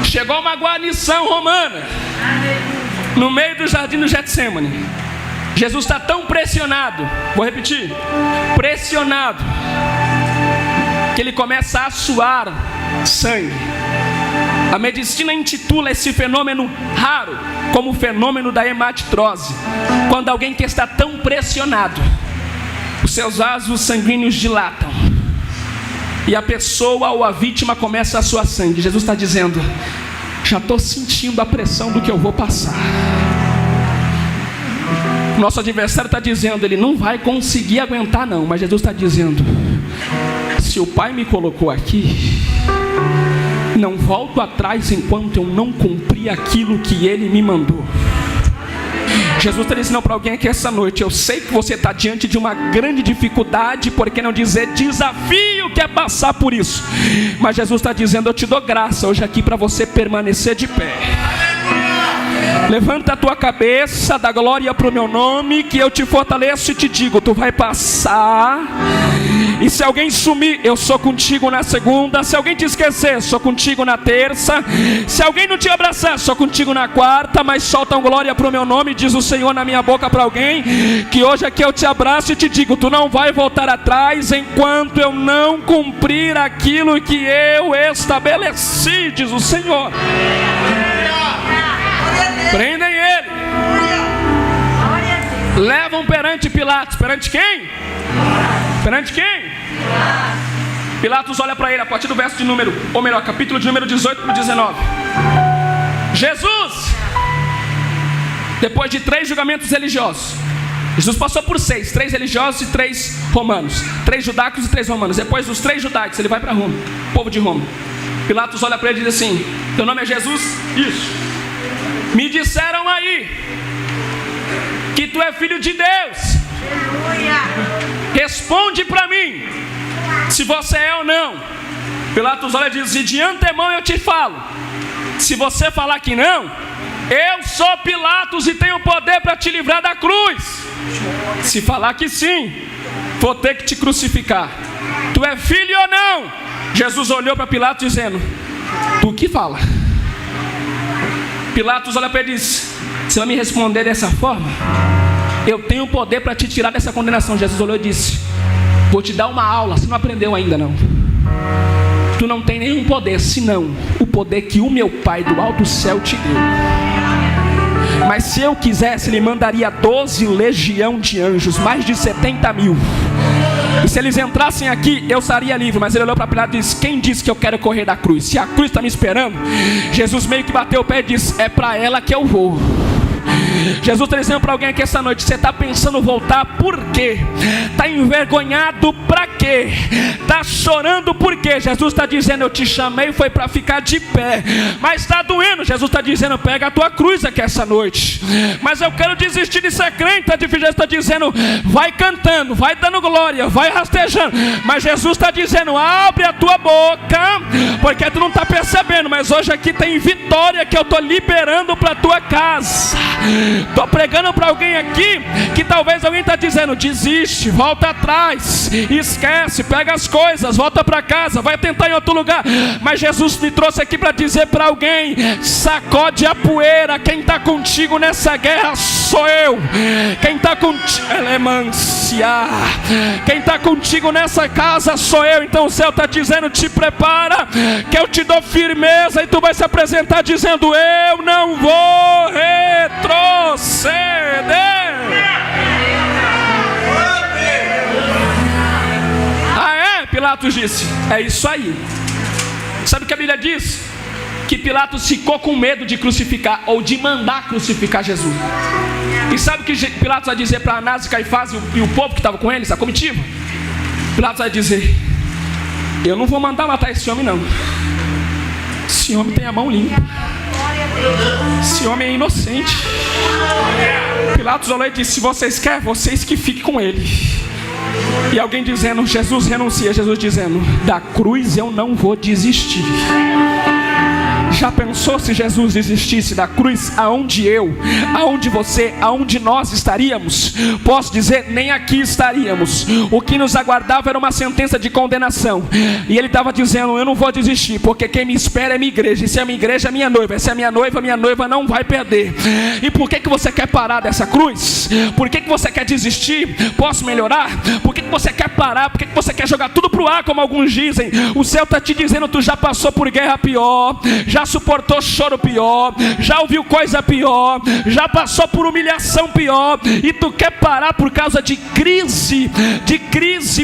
Chegou uma guarnição romana no meio do jardim do Getsemane. Jesus está tão pressionado, vou repetir, pressionado, que ele começa a suar sangue. A medicina intitula esse fenômeno raro como o fenômeno da hematitrose. Quando alguém que está tão pressionado, os seus vasos sanguíneos dilatam e a pessoa ou a vítima começa a suar sangue. Jesus está dizendo: já estou sentindo a pressão do que eu vou passar. Nosso adversário está dizendo: ele não vai conseguir aguentar não. Mas Jesus está dizendo: se o Pai me colocou aqui, não volto atrás enquanto eu não cumprir aquilo que Ele me mandou. Jesus está dizendo para alguém aqui essa noite: eu sei que você está diante de uma grande dificuldade, por que não dizer desafio, que é passar por isso. Mas Jesus está dizendo: eu te dou graça hoje aqui para você permanecer de pé. Levanta a tua cabeça, dá glória para o meu nome, que eu te fortaleço e te digo: tu vai passar. E se alguém sumir, eu sou contigo na segunda. Se alguém te esquecer, sou contigo na terça. Se alguém não te abraçar, sou contigo na quarta. Mas soltam glória para o meu nome, diz o Senhor na minha boca para alguém, que hoje aqui eu te abraço e te digo: tu não vai voltar atrás enquanto eu não cumprir aquilo que eu estabeleci, diz o Senhor. Prendem ele, levam perante Pilatos. Perante quem? Perante quem? Pilatos olha para ele a partir do verso de número, ou melhor, capítulo de número 18 para 19. Jesus, depois de 3 julgamentos religiosos, Jesus passou por 6, 3 religiosos e 3 romanos, 3 judaicos e 3 romanos. Depois dos 3 judaicos, ele vai para Roma, povo de Roma. Pilatos olha para ele e diz assim: teu nome é Jesus? Isso. Me disseram aí que tu é filho de Deus. Responde para mim se você é ou não. Pilatos olha e diz: e de antemão eu te falo, se você falar que não, eu sou Pilatos e tenho poder para te livrar da cruz. Se falar que sim, vou ter que te crucificar. Tu é filho ou não? Jesus olhou para Pilatos dizendo: tu que fala. Pilatos olha para ele e diz: você vai me responder dessa forma? Eu tenho poder para te tirar dessa condenação. Jesus olhou e disse: vou te dar uma aula, você não aprendeu ainda não. Tu não tem nenhum poder, senão o poder que o meu Pai do alto céu te deu. Mas se eu quisesse, Ele mandaria 12 legião de anjos, mais de 70 mil. E se eles entrassem aqui, eu estaria livre. Mas ele olhou para Pilatos e disse: quem disse que eu quero correr da cruz? Se a cruz está me esperando, Jesus meio que bateu o pé e disse: é para ela que eu vou. Jesus está dizendo para alguém aqui essa noite: você está pensando voltar por quê? Está envergonhado para quê? Está chorando por quê? Jesus está dizendo: eu te chamei foi para ficar de pé, mas está doendo. Jesus está dizendo: pega a tua cruz aqui essa noite. Mas eu quero desistir de ser crente. Jesus está dizendo: vai cantando, vai dando glória, vai rastejando. Mas Jesus está dizendo: abre a tua boca, porque tu não está percebendo, mas hoje aqui tem vitória que eu estou liberando para a tua casa. Estou pregando para alguém aqui que talvez alguém está dizendo: desiste, volta atrás, esquece, pega as coisas, volta para casa, vai tentar em outro lugar. Mas Jesus me trouxe aqui para dizer para alguém: sacode a poeira. Quem está contigo nessa guerra sou eu. Quem está contigo, quem está contigo nessa casa sou eu. Então o céu está dizendo: te prepara, que eu te dou firmeza. E tu vai se apresentar dizendo: eu não vou retroceder. Ah é? Pilatos disse: é isso aí. Sabe o que a Bíblia diz? que Pilatos ficou com medo de crucificar, ou de mandar crucificar Jesus. E sabe o que Pilatos vai dizer para Anás e Caifás e o povo que estava com eles, a comitiva? Pilatos vai dizer: eu não vou mandar matar esse homem não. Esse homem tem a mão limpa. Esse homem é inocente. Pilatos olhou e disse: se vocês querem, vocês que fiquem com ele. E alguém dizendo: Jesus renuncia. Jesus dizendo: da cruz eu não vou desistir. Já pensou se Jesus desistisse da cruz? Aonde eu, aonde você, aonde nós estaríamos? Posso dizer, nem aqui estaríamos. O que nos aguardava era uma sentença de condenação. E ele estava dizendo: eu não vou desistir, porque quem me espera é minha igreja. E se a minha igreja é minha noiva, se é minha noiva não vai perder. E por que você quer parar dessa cruz? Por que você quer desistir? Posso melhorar? Por que você quer parar? Por que você quer jogar tudo pro ar, como alguns dizem? O céu está te dizendo: tu já passou por guerra pior, já suportou choro pior, já ouviu coisa pior, já passou por humilhação pior, e tu quer parar por causa de crise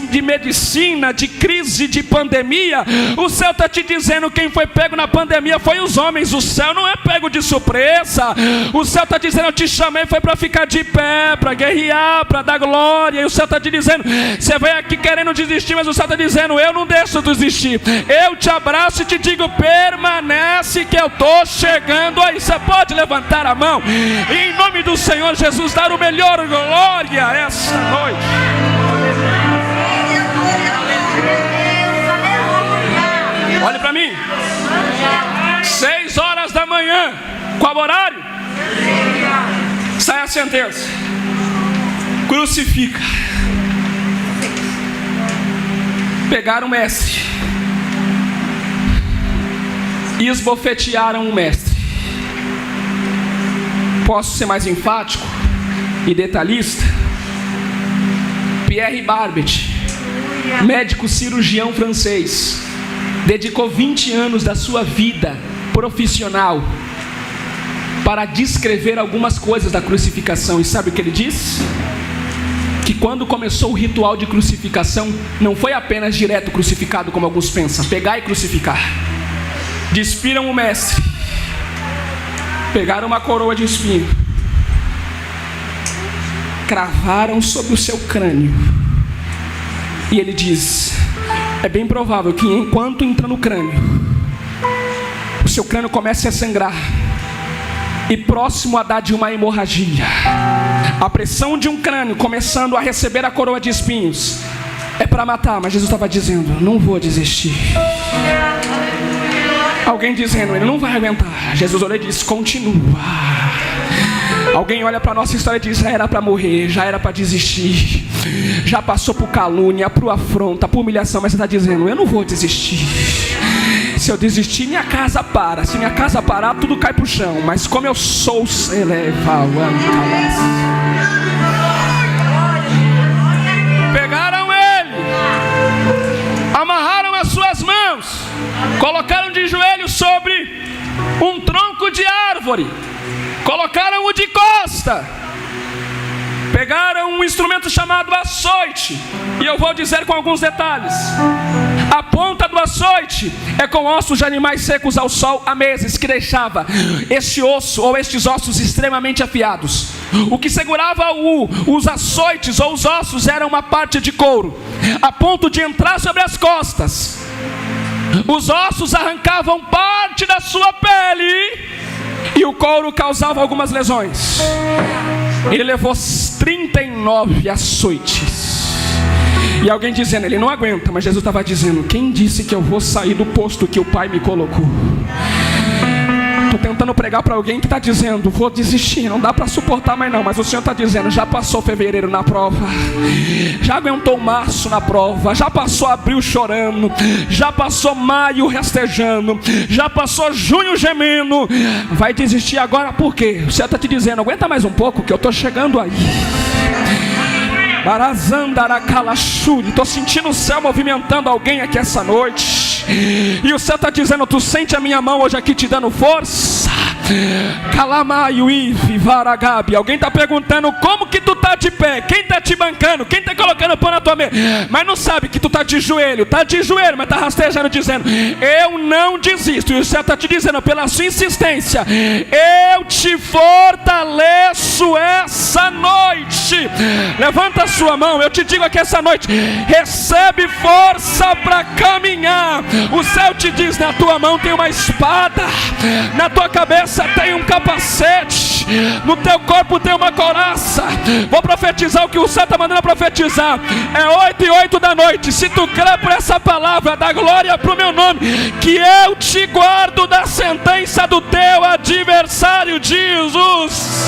de medicina, de crise de pandemia? O céu está te dizendo: quem foi pego na pandemia foi os homens. O céu não é pego de surpresa. O céu está dizendo: eu te chamei foi para ficar de pé, para guerrear, para dar glória. E o céu está te dizendo: você veio aqui querendo desistir, mas o céu está dizendo: eu não deixo tu desistir. Eu te abraço e te digo: permanece, que eu estou chegando aí. Você pode levantar a mão e, em nome do Senhor Jesus, dar o melhor glória essa noite. Olhe para mim. 6 horas da manhã. Qual horário? Sai a sentença: crucifica. Pegaram o mestre e esbofetearam o mestre. Posso ser mais enfático e detalhista? Pierre Barbet, médico cirurgião francês, dedicou 20 anos da sua vida profissional para descrever algumas coisas da crucificação. E sabe o que ele diz? Que quando começou o ritual de crucificação, não foi apenas direto crucificado, como alguns pensam, pegar e crucificar. Despiram o mestre, pegaram uma coroa de espinho, cravaram sobre o seu crânio. E ele diz: é bem provável que enquanto entra no crânio, o seu crânio comece a sangrar, e próximo a dar de uma hemorragia. A pressão de um crânio começando a receber a coroa de espinhos é para matar. Mas Jesus estava dizendo: não vou desistir. Alguém dizendo: ele não vai aguentar. Jesus olha e diz: continua. Alguém olha para a nossa história e diz: já era para morrer, já era para desistir, já passou por calúnia, por afronta, por humilhação. Mas você está dizendo: eu não vou desistir. Se eu desistir, minha casa para. Se minha casa parar, tudo cai para o chão. Mas como eu sou pegaram ele, amarraram as suas mãos, colocaram de joelhos sobre um tronco de árvore, colocaram-o de costa, pegaram um instrumento chamado açoite. E eu vou dizer com alguns detalhes. A ponta do açoite é com ossos de animais secos ao sol há meses, que deixava este osso ou estes ossos extremamente afiados. O que segurava os açoites ou os ossos era uma parte de couro, a ponto de entrar sobre as costas. Os ossos arrancavam parte da sua pele e o couro causava algumas lesões. Ele levou 39 açoites. E alguém dizendo: ele não aguenta. Mas Jesus estava dizendo: quem disse que eu vou sair do posto que o Pai me colocou? Estou tentando pregar para alguém que está dizendo: vou desistir, não dá para suportar mais não. Mas o Senhor está dizendo: já passou fevereiro na prova, já aguentou março na prova, já passou abril chorando, já passou maio rastejando, já passou junho gemendo. Vai desistir agora por quê? O Senhor está te dizendo: aguenta mais um pouco que eu estou chegando aí. Estou sentindo o céu movimentando alguém aqui essa noite. E o céu está dizendo: tu sente a minha mão hoje aqui te dando força? Alguém está perguntando como que tu está de pé, quem está te bancando, quem está colocando pão na tua mesa, mas não sabe que tu está de joelho, mas está rastejando dizendo, eu não desisto. E o céu está te dizendo, pela sua insistência, eu te fortaleço essa noite. Levanta a sua mão, eu te digo aqui essa noite, recebe força para caminhar. O céu te diz, na tua mão tem uma espada, na tua cabeça tem um capacete, no teu corpo tem uma couraça. Vou profetizar o que o céu está mandando profetizar. É 8h08 da noite. Se tu crê por essa palavra, dá glória para o meu nome, que eu te guardo da sentença do teu adversário, Jesus.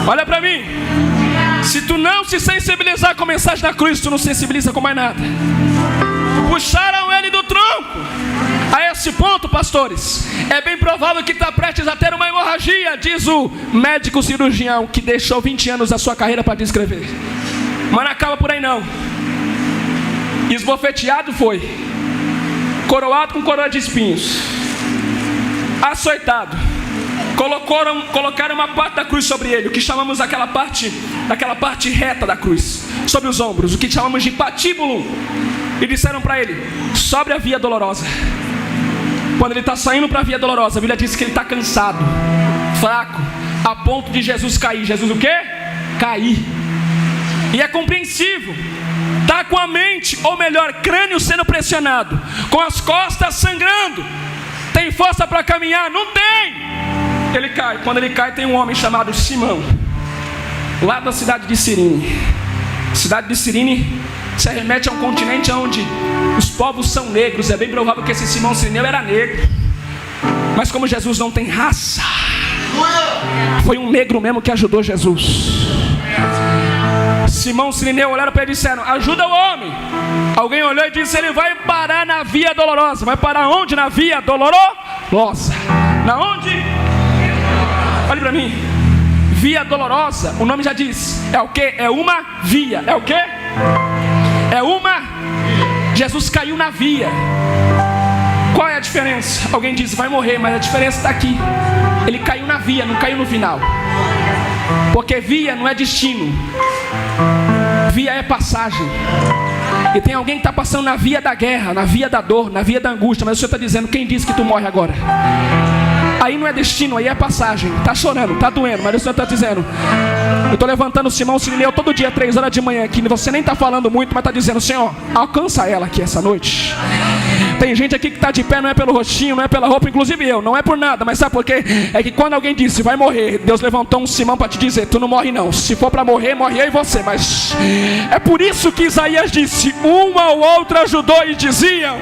Olha para mim. Se tu não se sensibilizar com a mensagem da cruz, tu não sensibiliza com mais nada. Puxaram ele do tronco. A esse ponto, pastores, é bem provável que está prestes a ter uma hemorragia, diz o médico cirurgião que deixou 20 anos da sua carreira para descrever. Mas não acaba por aí não. Esbofeteado foi, coroado com coroa de espinhos, açoitado, colocaram uma parte da cruz sobre ele, o que chamamos daquela parte reta da cruz, sobre os ombros, o que chamamos de patíbulo, e disseram para ele, sobre a via dolorosa. Quando ele está saindo para a via dolorosa, a Bíblia diz que ele está cansado, fraco, a ponto de Jesus cair. Jesus o quê? Cair. E é compreensível. Está com a mente, ou melhor, crânio sendo pressionado, com as costas sangrando. Tem força para caminhar? Não tem. Ele cai. Quando ele cai, tem um homem chamado Simão, lá da cidade de Cirene. Cidade de Cirene se remete a um continente onde os povos são negros. É bem provável que esse Simão Sirineu era negro, mas como Jesus não tem raça, foi um negro mesmo que ajudou Jesus. Simão Sirineu olharam para ele e disseram, ajuda o homem. Alguém olhou e disse, ele vai parar na via dolorosa. Vai parar onde? Na via dolorosa. Na onde? Olhe para mim. Via dolorosa, o nome já diz, é o que? É uma via. É o que? É uma. Jesus caiu na via. Qual é a diferença? Alguém diz, vai morrer, mas a diferença está aqui. Ele caiu na via, não caiu no final. Porque via não é destino, via é passagem. E tem alguém que está passando na via da guerra, na via da dor, na via da angústia, mas o Senhor está dizendo, quem disse que tu morre agora? Aí não é destino, aí é passagem. Está chorando, está doendo, mas o Senhor está dizendo, eu estou levantando o Simão Sirineu todo dia, 3 horas de manhã aqui. Você nem está falando muito, mas está dizendo, Senhor, alcança ela aqui essa noite. Tem gente aqui que está de pé, não é pelo rostinho, não é pela roupa, inclusive eu, não é por nada, mas sabe por quê? É que quando alguém disse, vai morrer, Deus levantou um Simão para te dizer, tu não morre não. Se for para morrer, morre eu e você. Mas é por isso que Isaías disse, um ao outro ajudou e diziam,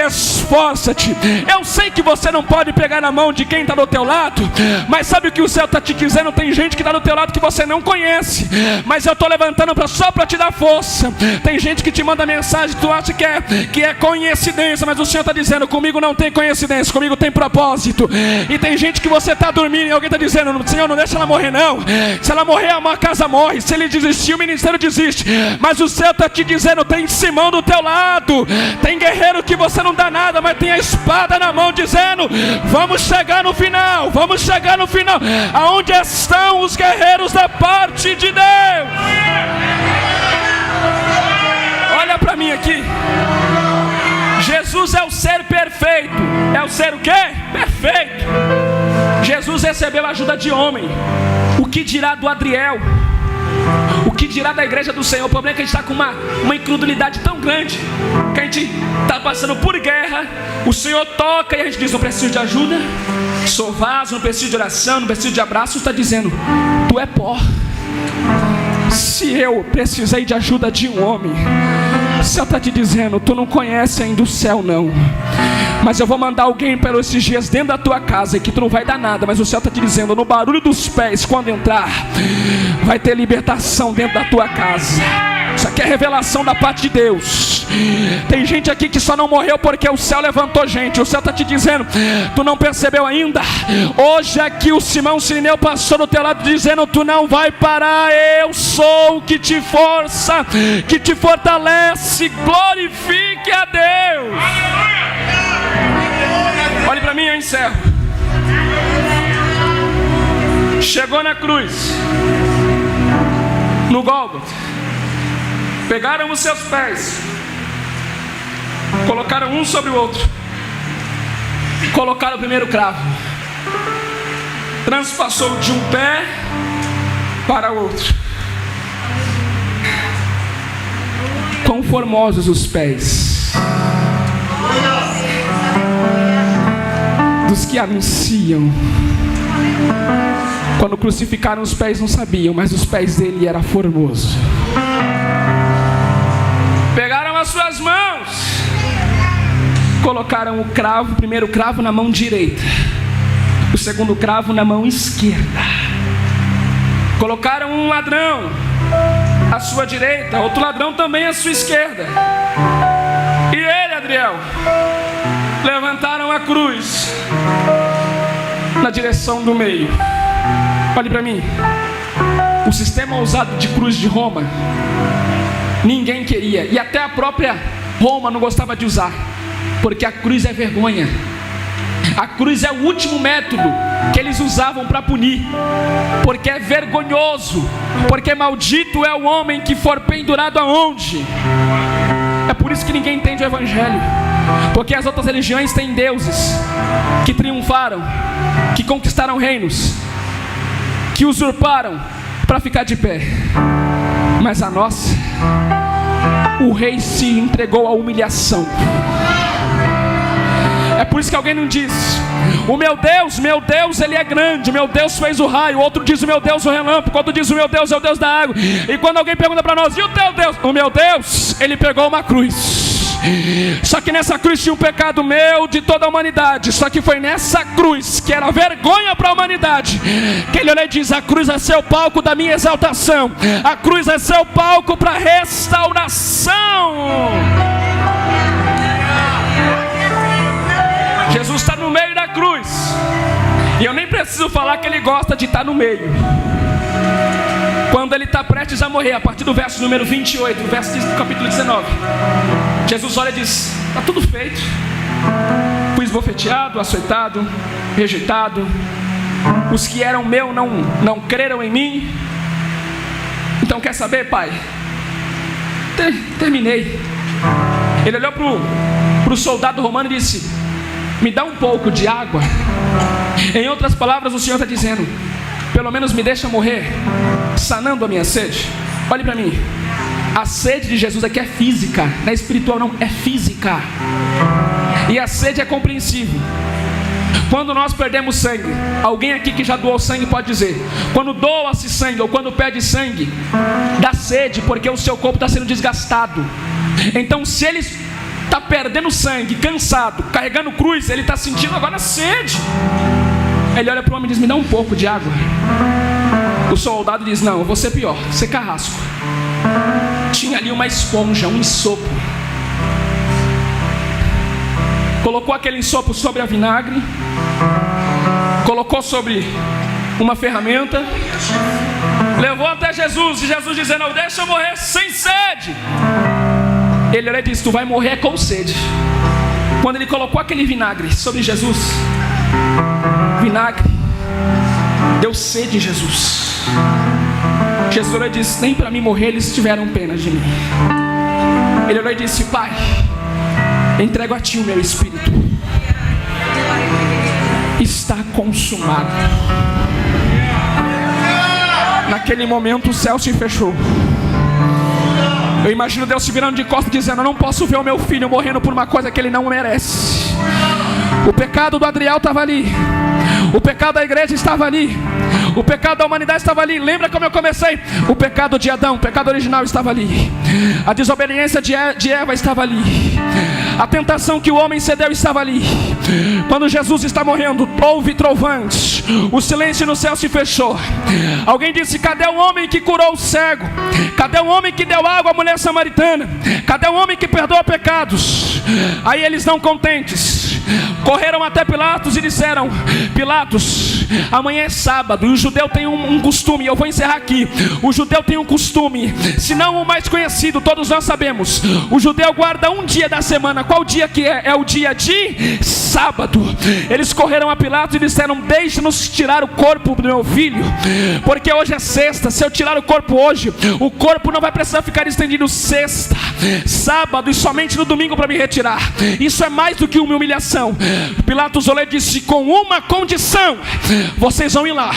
esforça-te. Eu sei que você não pode pegar na mão de quem está do teu lado, mas sabe o que o céu está te dizendo? Tem gente que está do teu lado que você não conhece, mas eu estou levantando só para te dar força. Tem gente que te manda mensagem, tu acha que é coincidência, mas o Senhor está dizendo, comigo não tem coincidência, comigo tem propósito. E tem gente que você está dormindo e alguém está dizendo, Senhor, não deixa ela morrer não. Se ela morrer, a casa morre. Se ele desistir, o ministério desiste. Mas o céu está te dizendo, tem Simão do teu lado, tem guerreiro que você não dá nada, mas tem a espada na mão dizendo, vamos chegar no final, vamos chegar no final. Aonde estão os guerreiros da parte de Deus? Olha para mim aqui. Jesus é o ser perfeito. É o ser o quê? Perfeito. Jesus recebeu ajuda de homem. O que dirá do Adriel? O que dirá da igreja do Senhor? O problema é que a gente está com uma incredulidade tão grande, que a gente está passando por guerra. O Senhor toca e a gente diz, não preciso de ajuda, sou vaso, não preciso de oração, não preciso de abraço. Está dizendo, tu é pó. Se eu precisei de ajuda de um homem, o céu está te dizendo, tu não conhece ainda o céu não, mas eu vou mandar alguém pelos esses dias dentro da tua casa, e que tu não vai dar nada, mas o céu está te dizendo, no barulho dos pés, quando entrar, vai ter libertação dentro da tua casa. Isso aqui é revelação da parte de Deus. Tem gente aqui que só não morreu porque o céu levantou gente. O céu está te dizendo, tu não percebeu ainda? Hoje aqui o Simão Sirineu passou do teu lado dizendo, tu não vai parar. Eu sou o que te força, que te fortalece. Glorifique a Deus. para mim, eu encerro. Chegou na cruz, no Gólgota, pegaram os seus pés, colocaram um sobre o outro, colocaram o primeiro cravo, transpassou de um pé para o outro. Quão formosos os pés dos que anunciam. Quando crucificaram os pés não sabiam, mas os pés dele eram formosos. Pegaram as suas mãos, colocaram o cravo, o primeiro cravo na mão direita, o segundo cravo na mão esquerda. Colocaram um ladrão à sua direita, outro ladrão também à sua esquerda. E ele, Adriel, levantaram a cruz na direção do meio. Olhe para mim. O sistema usado de cruz de Roma, ninguém queria, e até a própria Roma não gostava de usar, porque a cruz é vergonha. A cruz é o último método que eles usavam para punir, porque é vergonhoso, porque maldito é o homem que for pendurado aonde? É por isso que ninguém entende o Evangelho, porque as outras religiões têm deuses que triunfaram, que conquistaram reinos, que usurparam para ficar de pé, mas a nossa, o rei se entregou à humilhação. É por isso que alguém não diz: o meu Deus, ele é grande, meu Deus fez o raio. Outro diz: o meu Deus, o relâmpago. Outro diz: o meu Deus é o Deus da água. E quando alguém pergunta para nós: e o teu Deus? O meu Deus, ele pegou uma cruz. Só que nessa cruz tinha um pecado meu, de toda a humanidade. Só que foi nessa cruz, que era vergonha para a humanidade, que ele olha e diz: a cruz é seu palco da minha exaltação. A cruz é seu palco para restauração. Jesus está no meio da cruz, e eu nem preciso falar que ele gosta de estar no meio. Quando ele está prestes a morrer, a partir do verso número 28, do verso do capítulo 19, Jesus olha e diz: está tudo feito. Fui esbofeteado, açoitado, rejeitado. Os que eram meu não creram em mim. Então quer saber, Pai? Terminei. Ele olhou para o soldado romano e disse: me dá um pouco de água. Em outras palavras, o Senhor está dizendo: pelo menos me deixa morrer, sanando a minha sede. Olhe para mim. A sede de Jesus aqui é física, não é espiritual não, é física. E a sede é compreensível. Quando nós perdemos sangue, alguém aqui que já doou sangue pode dizer: quando doa-se sangue ou quando perde sangue, dá sede, porque o seu corpo está sendo desgastado. Então se ele está perdendo sangue, cansado, carregando cruz, ele está sentindo agora sede. Ele olha para o homem e diz: me dá um pouco de água. O soldado diz: não, eu vou ser pior, ser carrasco. Tinha ali uma esponja, um ensopo. Colocou aquele ensopo sobre a vinagre, colocou sobre uma ferramenta, levou até Jesus, e Jesus dizendo: não, deixa eu morrer sem sede. Ele olha e diz: tu vai morrer com sede. Quando ele colocou aquele vinagre sobre Jesus, vinagre deu sede em Jesus. Jesus olhou e disse: nem para mim morrer eles tiveram pena de mim. Ele olhou e disse: Pai, entrego a ti o meu espírito. Está consumado. Naquele momento o céu se fechou. Eu imagino Deus se virando de costas dizendo: eu não posso ver o meu filho morrendo por uma coisa que ele não merece. O pecado do Adriel estava ali, o pecado da igreja estava ali, o pecado da humanidade estava ali. Lembra como eu comecei? O pecado de Adão, o pecado original estava ali, a desobediência de Eva estava ali, a tentação que o homem cedeu estava ali. Quando Jesus está morrendo, houve trovões, o silêncio no céu se fechou. Alguém disse: cadê o homem que curou o cego? Cadê o homem que deu água à mulher samaritana? Cadê o homem que perdoa pecados? Aí eles, não contentes, correram até Pilatos e disseram: Pilatos, amanhã é sábado e o judeu tem um costume, eu vou encerrar aqui. O judeu tem um costume, se não o mais conhecido, todos nós sabemos. O judeu guarda um dia da semana. Qual dia que é? É o dia de sábado. Eles correram a Pilatos e disseram: deixe-nos tirar o corpo do meu filho, porque hoje é sexta. Se eu tirar o corpo hoje, o corpo não vai precisar ficar estendido sexta, sábado e somente no domingo para me retirar. Isso é mais do que uma humilhação. Pilatos olhou e disse: com uma condição, vocês vão ir lá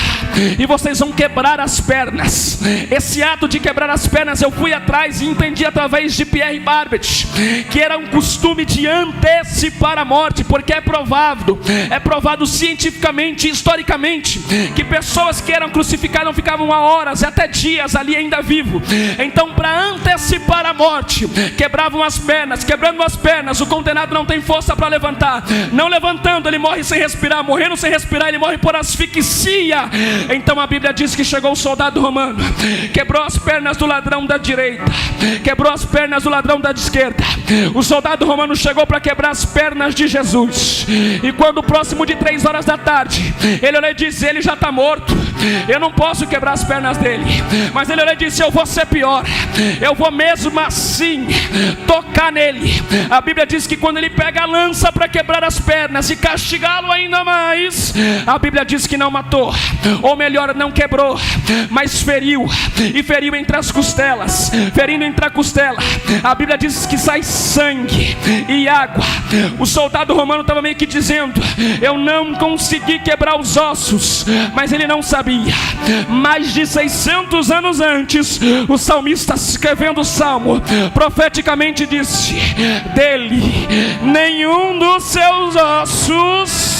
e vocês vão quebrar as pernas. Esse ato de quebrar as pernas eu fui atrás e entendi através de Pierre Barbet, que era um costume de antecipar a morte, porque é provado cientificamente, historicamente, que pessoas que eram crucificadas ficavam há horas, até dias ali ainda vivo. Então, para antecipar a morte, quebravam as pernas. Quebrando as pernas, o condenado não tem força para levantar. Não levantando, ele morre sem respirar. Morrendo sem respirar, ele morre por asfixia. Então a Bíblia diz que chegou o soldado romano, quebrou as pernas do ladrão da direita, quebrou as pernas do ladrão da esquerda. O soldado romano chegou para quebrar as pernas de Jesus. E quando próximo de 3 horas da tarde, ele olhou e disse: ele já está morto, eu não posso quebrar as pernas dele. Mas ele olhou e disse: eu vou ser pior, eu vou mesmo assim tocar nele. A Bíblia diz que quando ele pega a lança para quebrar as pernas e castigá-lo ainda mais, a Bíblia diz que não matou, ou melhor, não quebrou, mas feriu. E feriu entre as costelas. Ferindo entre a costela, a Bíblia diz que sai sangue e água. O soldado romano estava meio que dizendo: eu não consegui quebrar os ossos. Mas ele não sabia, mais de 600 anos antes, o salmista, escrevendo o salmo, profeticamente disse: dele nenhum dos seus ossos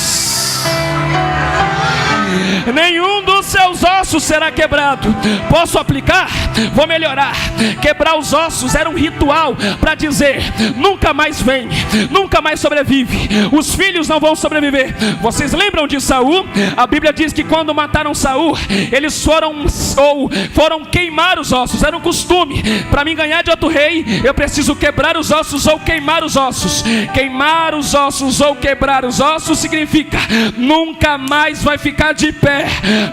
será quebrado. Posso aplicar? Vou melhorar. Quebrar os ossos era um ritual para dizer: nunca mais vem, nunca mais sobrevive, os filhos não vão sobreviver. Vocês lembram de Saul? A Bíblia diz que quando mataram Saul, eles foram queimar os ossos. Era um costume. Para mim ganhar de outro rei, eu preciso quebrar os ossos ou queimar os ossos. Queimar os ossos ou quebrar os ossos significa nunca mais vai ficar de pé.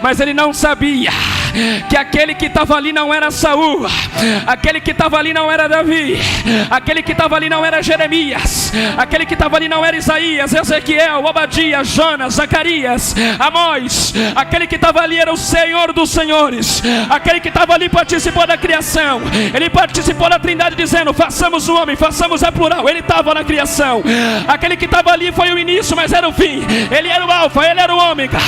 Mas ele não sabia que aquele que estava ali não era Saul, aquele que estava ali não era Davi, aquele que estava ali não era Jeremias, aquele que estava ali não era Isaías, Ezequiel, Obadias, Jonas, Zacarias, Amós. Aquele que estava ali era o Senhor dos Senhores. Aquele que estava ali participou da criação. Ele participou da Trindade dizendo: façamos o homem, façamos a plural. Ele estava na criação. Aquele que estava ali foi o início, mas era o fim. Ele era o alfa, ele era o ômega.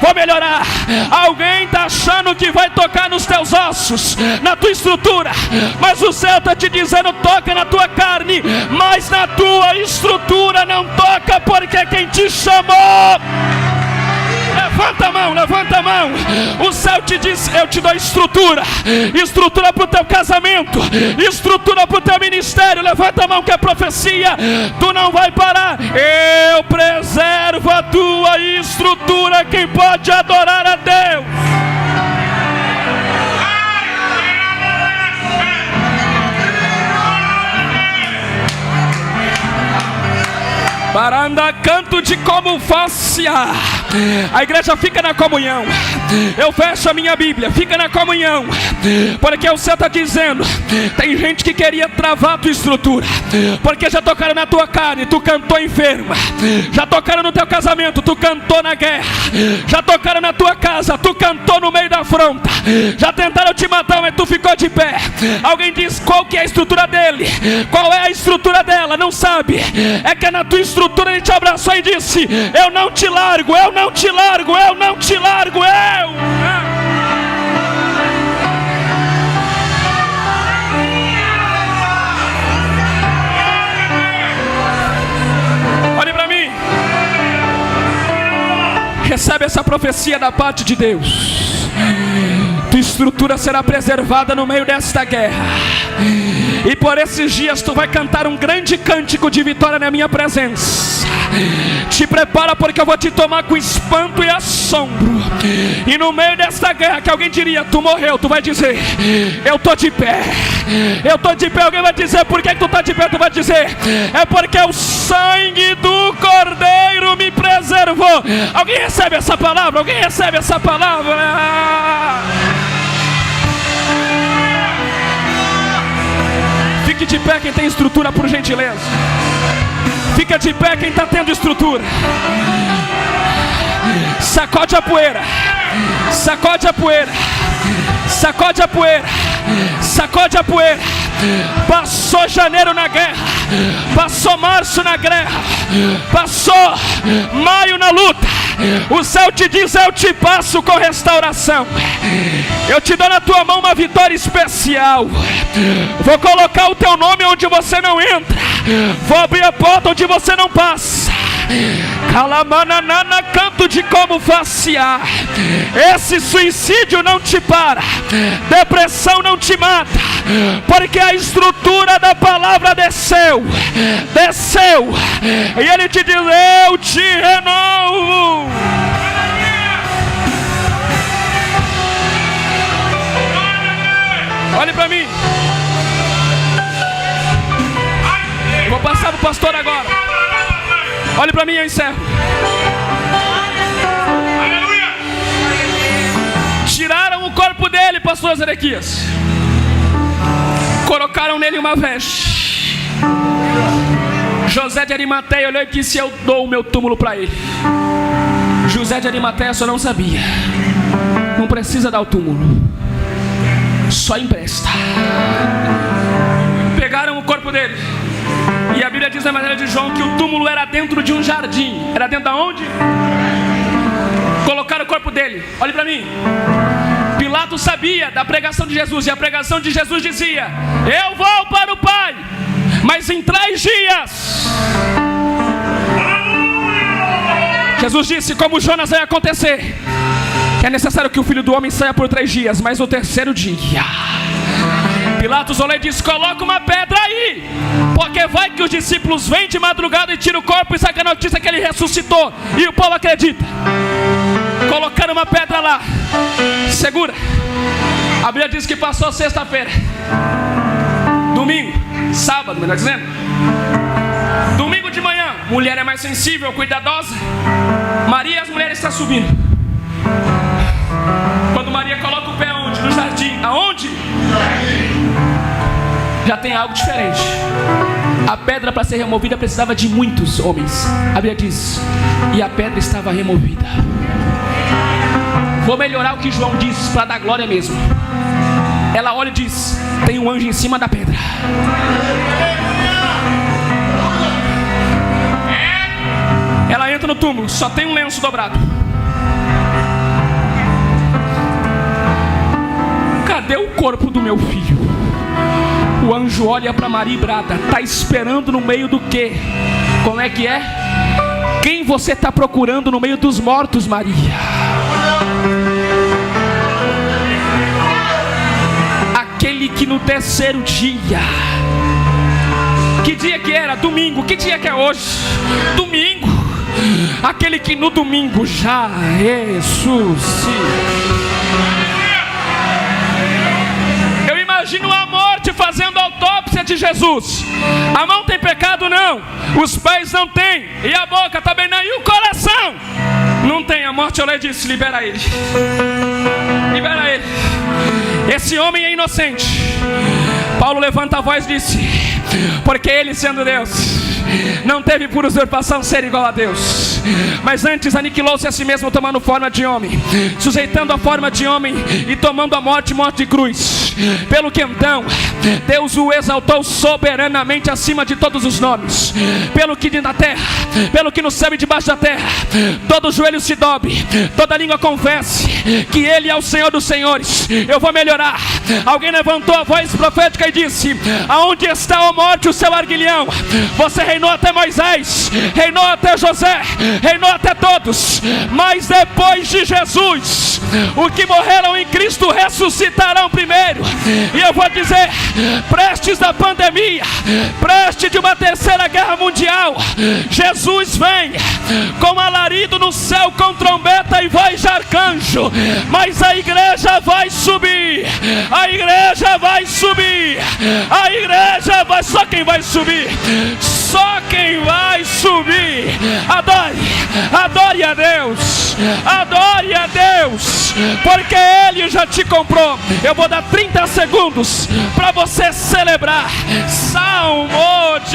Vou melhorar. Alguém está achando que vai tocar nos teus ossos, na tua estrutura, mas o céu está te dizendo: toca na tua carne, mas na tua estrutura não toca, porque quem te chamou... Levanta a mão, levanta a mão. O céu te diz: eu te dou estrutura. Estrutura para o teu casamento, estrutura para o teu ministério. Levanta a mão que é profecia. Tu não vai parar. Eu preservo a tua estrutura. Quem pode adorar a Deus? Baranda, canto de como fácia. A igreja fica na comunhão. Eu fecho a minha Bíblia, fica na comunhão, porque o céu está dizendo: tem gente que queria travar a tua estrutura, porque já tocaram na tua carne, tu cantou enferma. Já tocaram no teu casamento, tu cantou na guerra. Já tocaram na tua casa, tu cantou no meio da afronta. Já tentaram te matar, mas tu ficou de pé. Alguém diz: qual que é a estrutura dele? Qual é a estrutura dela? Não sabe. É que é na tua estrutura ele te abraçou e disse: eu não te largo, eu não te largo, eu não te largo, eu. Olhe para mim. Recebe essa profecia da parte de Deus. Tua estrutura será preservada no meio desta guerra. E por esses dias tu vai cantar um grande cântico de vitória na minha presença. Te prepara, porque eu vou te tomar com espanto e assombro. E no meio desta guerra, que alguém diria: tu morreu, tu vai dizer: eu tô de pé. Eu tô de pé. Alguém vai dizer: por que tu tá de pé? Tu vai dizer: é porque o sangue do Cordeiro louvor. Alguém recebe essa palavra? Alguém recebe essa palavra? Fique de pé quem tem estrutura, por gentileza. Fica de pé quem está tendo estrutura. Sacode a poeira. Sacode a poeira. Sacode a poeira. Sacode a poeira. Passou janeiro na guerra. Passou março na guerra. Passou maio na luta. O céu te diz: eu te passo com restauração. Eu te dou na tua mão uma vitória especial. Vou colocar o teu nome onde você não entra. Vou abrir a porta onde você não passa. Calamanana, canto de como facear. Esse suicídio não te para. Depressão não te mata. Porque a estrutura da palavra desceu. Desceu. E ele te diz: eu te renovo. Olhe para mim. Vou passar para o pastor agora. Olhe para mim e eu encerro. Tiraram o corpo dele, pastor Zedequias. Colocaram nele uma veste. José de Arimateia olhou e disse: eu dou o meu túmulo para ele. José de Arimateia só não sabia. Não precisa dar o túmulo, só empresta. Pegaram o corpo dele. E a Bíblia diz na matéria de João que o túmulo era dentro de um jardim. Era dentro de onde? Colocaram o corpo dele. Olhe para mim. Pilatos sabia da pregação de Jesus. E a pregação de Jesus dizia: eu vou para o Pai, mas em 3 dias. Jesus disse: como Jonas vai acontecer, é necessário que o Filho do Homem saia por 3 dias, mas no 3º dia. Pilatos olhou e disse: coloca uma pedra aí, porque vai que os discípulos vêm de madrugada e tiram o corpo e saem com a notícia que ele ressuscitou, e o povo acredita. Colocaram uma pedra lá. Segura. A Bíblia diz que passou sexta-feira, domingo, sábado, melhor dizendo. Domingo de manhã, mulher é mais sensível, cuidadosa. Maria, as mulheres estão subindo. Quando Maria coloca o pé onde? No jardim. Aonde? Já tem algo diferente. A pedra, para ser removida, precisava de muitos homens. A Bíblia diz: e a pedra estava removida. Vou melhorar o que João diz para dar glória mesmo. Ela olha e diz: tem um anjo em cima da pedra. Ela entra no túmulo, só tem um lenço dobrado. Cadê o corpo do meu filho? O anjo olha para Maria e brada: está esperando no meio do quê? Como é que é? Quem você está procurando no meio dos mortos, Maria? Aquele que no 3º dia. Que dia que era? Domingo. Que dia que é hoje? Domingo. Aquele que no domingo já ressuscitou. Imagina a morte fazendo autópsia de Jesus. A mão tem pecado? Não. Os pés não tem. E a boca também não. E o coração? Não tem. A morte, eu lhe disse: libera ele. Libera ele. Esse homem é inocente. Paulo levanta a voz e disse: porque ele, sendo Deus, não teve por usurpação ser igual a Deus, mas antes aniquilou-se a si mesmo, tomando forma de homem, sujeitando a forma de homem e tomando a morte de cruz. Pelo que então Deus o exaltou soberanamente acima de todos os nomes. Pelo que na terra, pelo que no céu e debaixo da terra, todo joelho se dobre, toda língua confesse que Ele é o Senhor dos senhores. Eu vou melhorar. Alguém levantou a voz profética e disse: aonde está, ó morte, o seu arguilhão? Você reinou até Moisés, reinou até José, reinou até todos, mas depois de Jesus, o que morreram em Cristo ressuscitarão primeiro. E eu vou dizer: prestes da pandemia, prestes de uma 3ª guerra mundial, Jesus vem com alarido no céu, com trombeta e voz de arcanjo. Mas a igreja vai subir. A igreja vai subir. A igreja vai. Só quem vai subir? Só quem vai subir. Adore. Adore a Deus. Adore a Deus, porque Ele já te comprou. Eu vou dar 30 segundos para você celebrar. Salmodia.